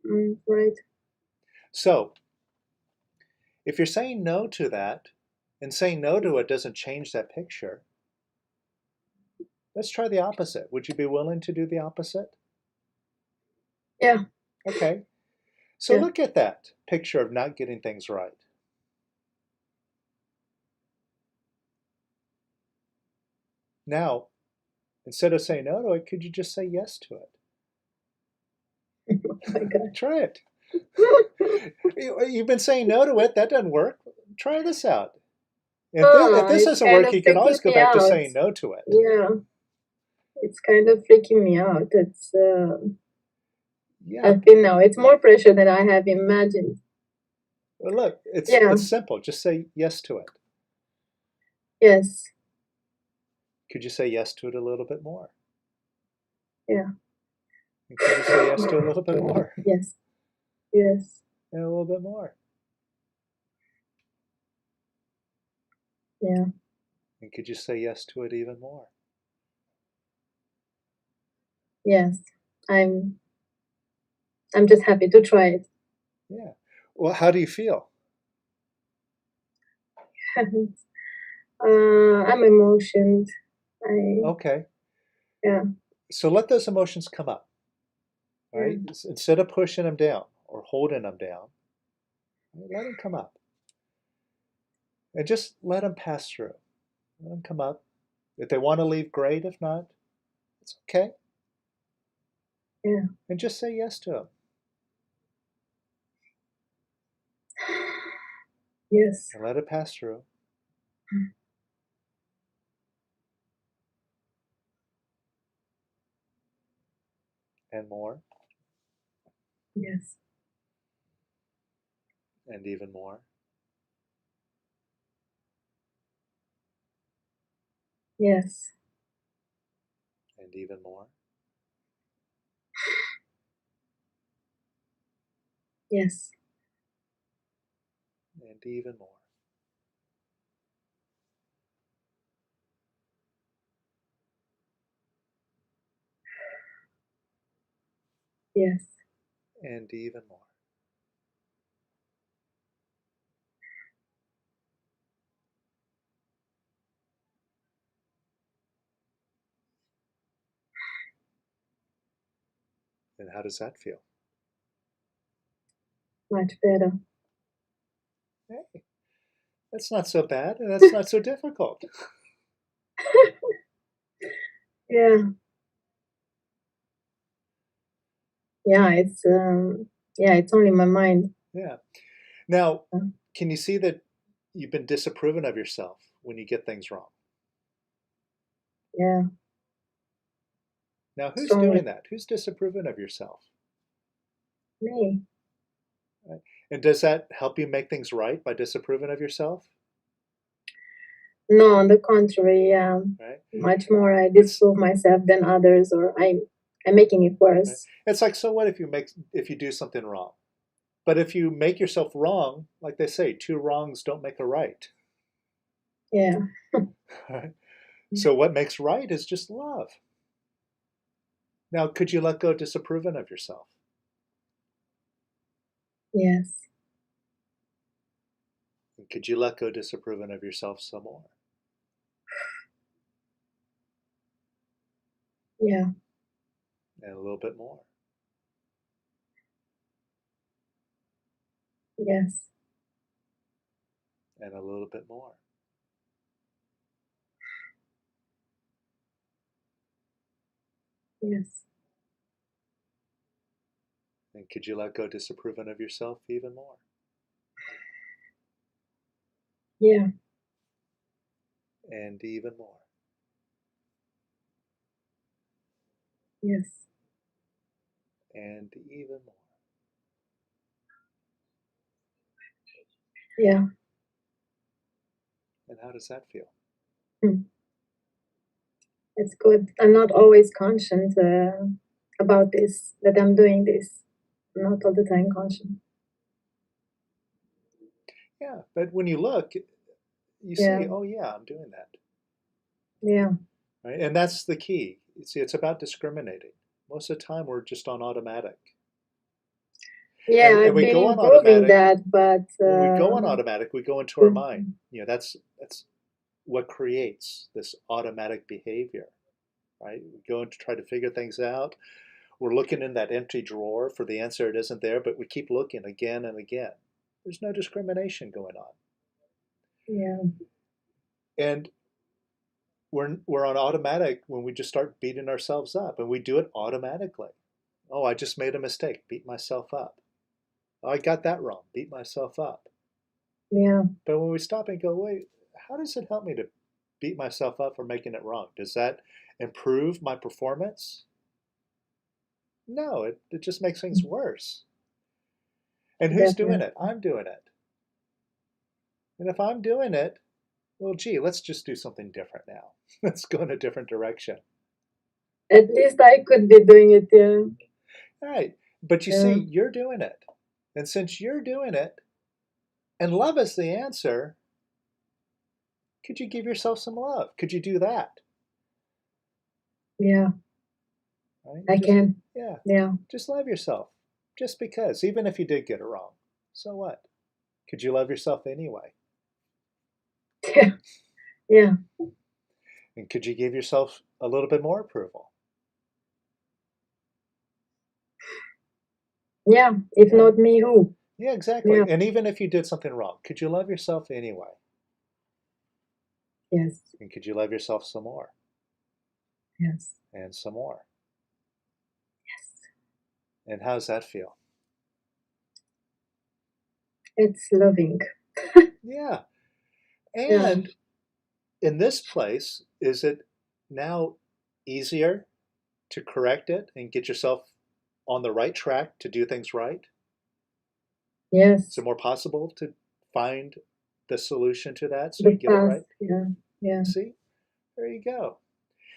Right. So, if you're saying no to that, and saying no to it doesn't change that picture, let's try the opposite. Would you be willing to do the opposite? Yeah. Okay. So Yeah. look at that picture of not getting things right. Now, instead of saying no to it, could you just say yes to it? Oh my God. Try it. You've been saying no to it. That doesn't work. Try this out. If this It's doesn't kind work, of you can freaking always go me back to out. saying no to it. Yeah. It's kind of freaking me out. It's Yeah. I feel now it's more pressure than I have imagined. Well, look, it's Yeah. simple. Just say yes to it. Yes. Could you say yes to it a little bit more? Yeah. And could you say yes to a little bit more? Yes. Yes. And a little bit more. Yeah. And could you say yes to it even more? Yes. I'm just happy to try it. Yeah. Well, how do you feel? I'm emotioned. Okay. Yeah. So let those emotions come up. All right. Yeah. Instead of pushing them down or holding them down, let them come up. And just let them pass through. Let them come up. If they want to leave, great. If not, it's okay. Yeah. And just say yes to them. Yes. And let it pass through. And more. Yes. And even more. Yes. And even more. Yes. And even more. Yes. And even more. And how does that feel? Much better. Hey, that's not so bad, and that's not so difficult. Yeah. Yeah. It's only my mind. Yeah. Now, Uh, can you see that you've been disapproving of yourself when you get things wrong? Yeah. Now, who's Strongly. doing that? Who's disapproving of yourself? Me. Right? And does that help you make things right by disapproving of yourself? No, on the contrary, Right? much more I disprove myself than others, or I'm making it Right? worse. It's like, so what if you do something wrong? But if you make yourself wrong, like they say, two wrongs don't make a right. Yeah. Right? So what makes right is just love. Now, could you let go of disapproving of yourself? Yes. And could you let go of disapproving of yourself some more? Yeah. And a little bit more. Yes. And a little bit more. Yes. And could you let go of disapproving of yourself even more? Yeah. And even more. Yes. And even more. Yeah. And how does that feel? Hmm. It's good. I'm not always conscious about this, that I'm doing this. I'm not all the time conscious. Yeah, but when you look, you Yeah. see, oh yeah, I'm doing that. Yeah. Right? And that's the key. See, it's about discriminating. Most of the time, we're just on automatic. Yeah, And I've we been go on improving automatic. that, but When we go on automatic, we go into our mind. You know, that's what creates this automatic behavior, right? We go in to try to figure things out, we're looking in that empty drawer for the answer. It isn't there, but we keep looking again and again. There's no discrimination going on. Yeah. And we're on automatic when we just start beating ourselves up, and we do it automatically. Oh, I just made a mistake, beat myself up. Oh, I got that wrong, beat myself up. Yeah. But when we stop and go, wait, how does it help me to beat myself up for making it wrong? Does that improve my performance? No, it just makes things worse. And who's doing it? I'm doing it. And if I'm doing it, well, gee, let's just do something different now. Let's go in a different direction. At least I could be doing it, yeah. All right. But you see, you're doing it. And since you're doing it, and love is the answer, could you give yourself some love? Could you do that? Yeah. Right? I can. Yeah. Yeah. Just love yourself. Just because, even if you did get it wrong. So what? Could you love yourself anyway? Yeah. Yeah. And could you give yourself a little bit more approval? Yeah. If not me, who? Yeah, exactly. Yeah. And even if you did something wrong, could you love yourself anyway? Yes. And could you love yourself some more? Yes. And some more? Yes. And how does that feel? It's loving. Yeah. And in this place, is it now easier to correct it and get yourself on the right track to do things right? Yes. Is it more possible to find the solution to that so you get it right? Yeah. Yeah. See? There you go.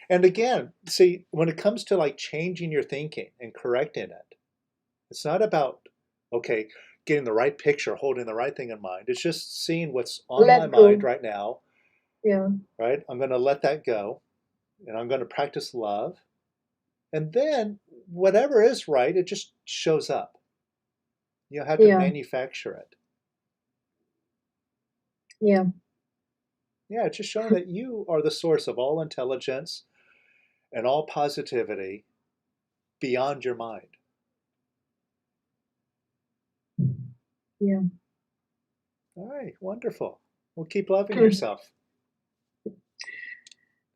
And again, see, when it comes to like changing your thinking and correcting it, it's not about, okay, getting the right picture, holding the right thing in mind. It's just seeing what's on my mind right now. Yeah. Right? I'm going to let that go, and I'm going to practice love. And then whatever is right, it just shows up. You don't have to manufacture it. Yeah. Yeah, it's just showing that you are the source of all intelligence and all positivity beyond your mind. Yeah. All right, wonderful. Well, keep loving yourself.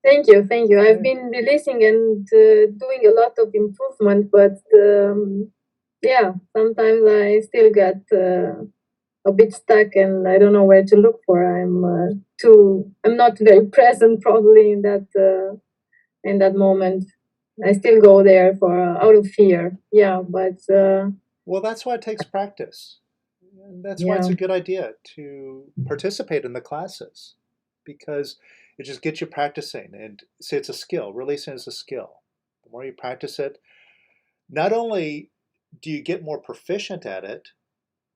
Thank you. Thank you. I've been releasing and doing a lot of improvement, but yeah, sometimes I still get a bit stuck and I don't know where to look for. I'm not very present probably in that moment. I still go there for out of fear. Yeah, but well, that's why it takes practice. And that's why it's a good idea to participate in the classes, because it just gets you practicing. And see, it's a skill. Releasing is a skill. The more you practice it, not only do you get more proficient at it,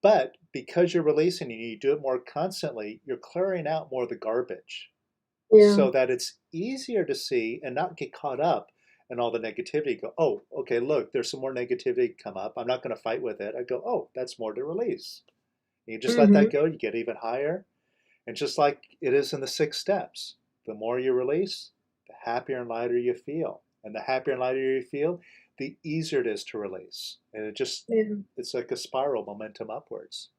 but because you're releasing and you do it more constantly, you're clearing out more of the garbage, so that it's easier to see and not get caught up in all the negativity. Go, oh, okay, look, there's some more negativity come up. I'm not going to fight with it. I go, oh, that's more to release. And you just let that go. You get even higher. And just like it is in the 6 steps, the more you release, the happier and lighter you feel. And the happier and lighter you feel, the easier it is to release. And it just, it's like a spiral momentum upwards.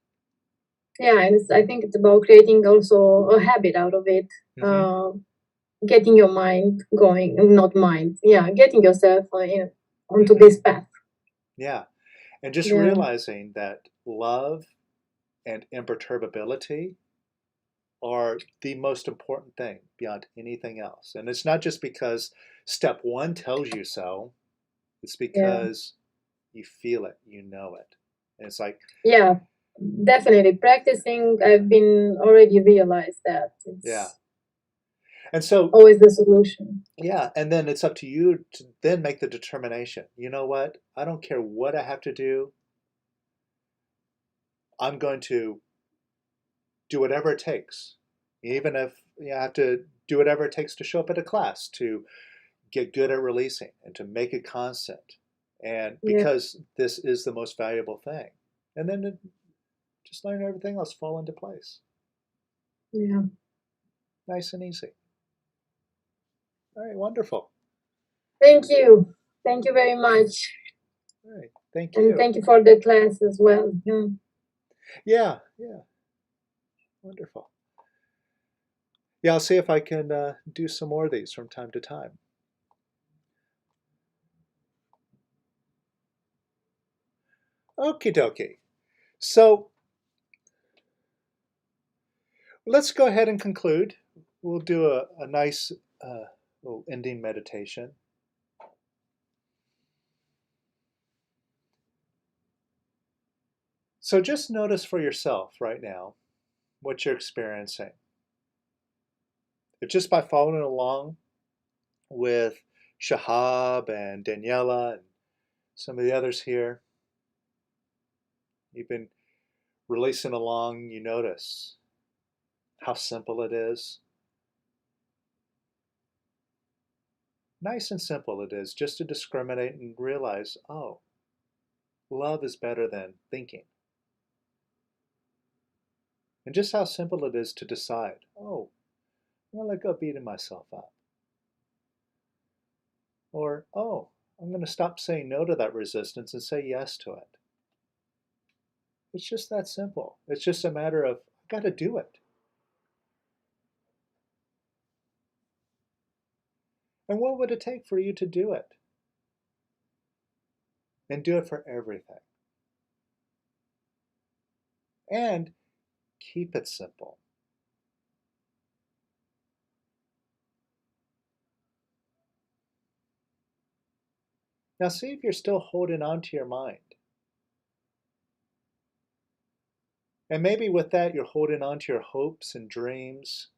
Yeah, and I think it's about creating also a habit out of it. Getting your mind going, not mind. Yeah, getting yourself onto this path. Yeah. And just realizing that love and imperturbability are the most important thing beyond anything else. And it's not just because step 1 tells you so. It's because you feel it, you know it. And it's like, yeah, definitely practicing. I've been already realized that it's and so always the solution. Yeah, and then it's up to you to then make the determination. You know what? I don't care what I have to do. I'm going to do whatever it takes. Even if I have to do whatever it takes to show up at a class, to get good at releasing and to make it constant. And because this is the most valuable thing. And then just letting everything else fall into place. Yeah. Nice and easy. All right, wonderful. Thank you. Thank you very much. All right. Thank And you. thank you for the class as well. Yeah. Wonderful. Yeah, I'll see if I can do some more of these from time to time. Okie dokie. So let's go ahead and conclude. We'll do a nice little ending meditation. So just notice for yourself right now what you're experiencing. If just by following along with Shahab and Daniela and some of the others here, you've been releasing along, you notice how simple it is. Nice and simple it is just to discriminate and realize, oh, love is better than thinking. And just how simple it is to decide, oh, I'm going to let go of beating myself up. Or, oh, I'm going to stop saying no to that resistance and say yes to it. It's just that simple. It's just a matter of, I've got to do it. And what would it take for you to do it? And do it for everything. And keep it simple. Now see if you're still holding on to your mind. And maybe with that, you're holding on to your hopes and dreams,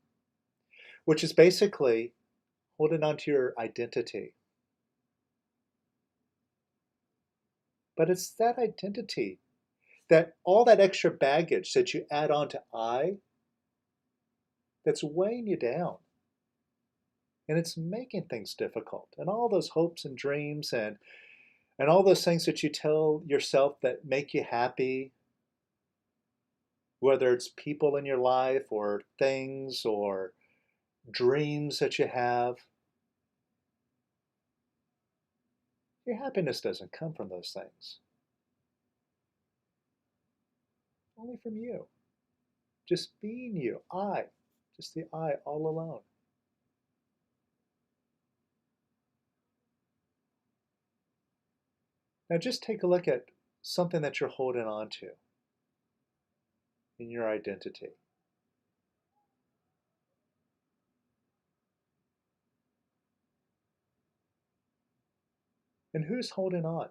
which is basically holding on to your identity. But it's that identity, that all that extra baggage that you add on to I, that's weighing you down. And it's making things difficult. And all those hopes and dreams and all those things that you tell yourself that make you happy, whether it's people in your life or things or dreams that you have, your happiness doesn't come from those things. Only from you. Just being you. I. Just the I all alone. Now just take a look at something that you're holding on to in your identity. And who's holding on?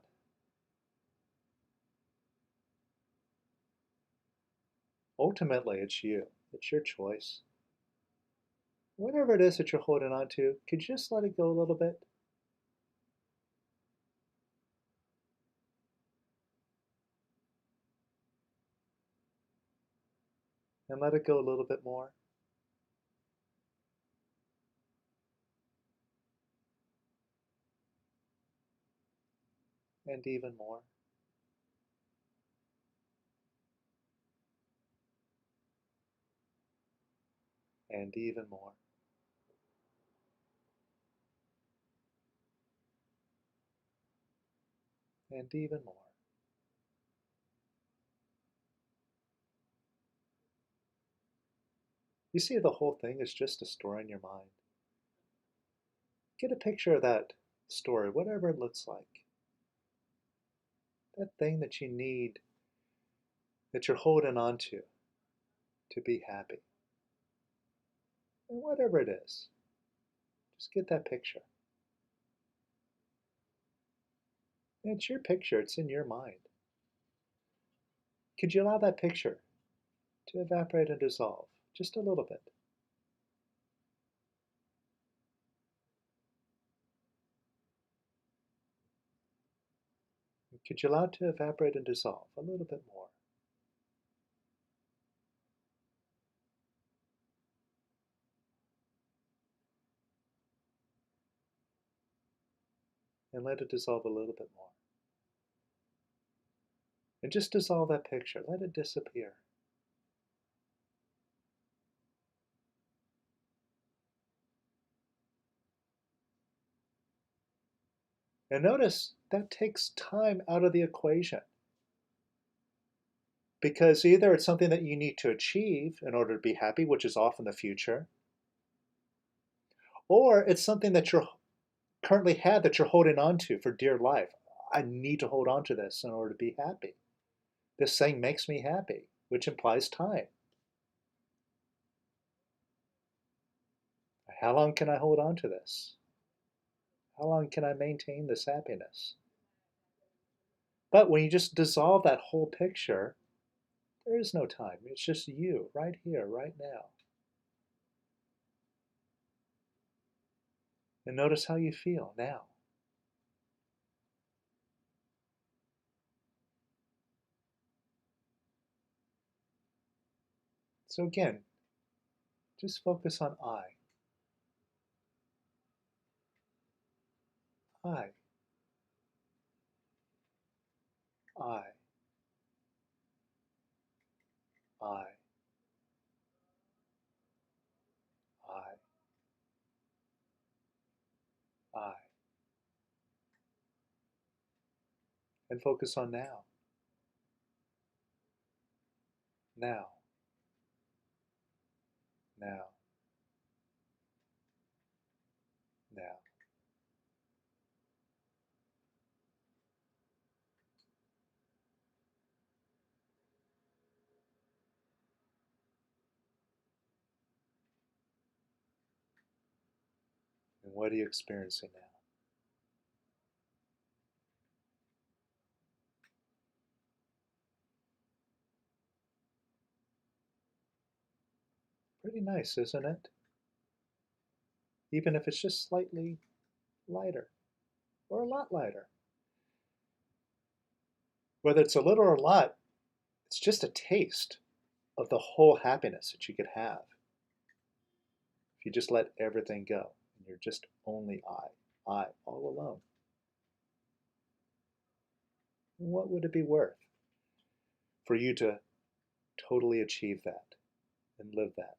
Ultimately, it's you. It's your choice. Whatever it is that you're holding on to, could you just let it go a little bit? And let it go a little bit more. And even more. And even more. And even more. You see, the whole thing is just a story in your mind. Get a picture of that story, whatever it looks like. That thing that you need, that you're holding on to be happy. And whatever it is, just get that picture. And it's your picture, it's in your mind. Could you allow that picture to evaporate and dissolve just a little bit? Could you allow it to evaporate and dissolve a little bit more? And let it dissolve a little bit more. And just dissolve that picture, let it disappear. And notice that takes time out of the equation. Because either it's something that you need to achieve in order to be happy, which is off in the future, or it's something that you're currently have that you're holding on to for dear life. I need to hold on to this in order to be happy. This thing makes me happy, which implies time. How long can I hold on to this? How long can I maintain this happiness? But when you just dissolve that whole picture, there is no time. It's just you, right here, right now. And notice how you feel now. So again, just focus on I. I. I. I. I. I. And focus on now. Now. Now. Now. And what are you experiencing now? Pretty nice, isn't it? Even if it's just slightly lighter or a lot lighter. Whether it's a little or a lot, it's just a taste of the whole happiness that you could have if you just let everything go and you're just only I, all alone. What would it be worth for you to totally achieve that and live that?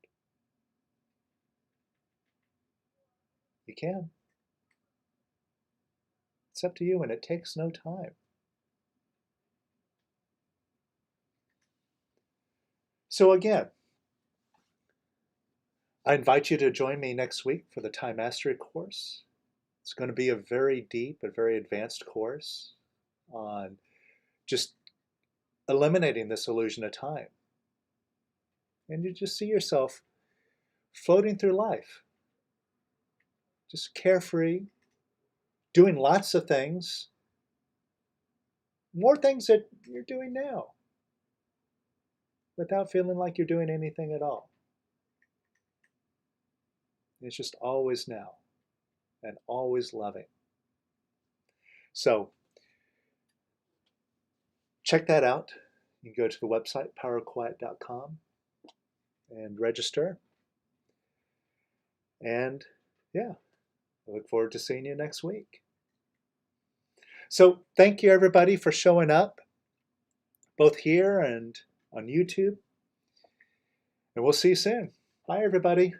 You can. It's up to you, and it takes no time. So again, I invite you to join me next week for the Time Mastery course. It's going to be a very deep, a very advanced course on just eliminating this illusion of time. And you just see yourself floating through life, just carefree, doing lots of things, more things that you're doing now, without feeling like you're doing anything at all. It's just always now and always loving. So check that out. You can go to the website, powerquiet.com, and register. And yeah, I look forward to seeing you next week. So thank you, everybody, for showing up, both here and on YouTube. And we'll see you soon. Bye, everybody.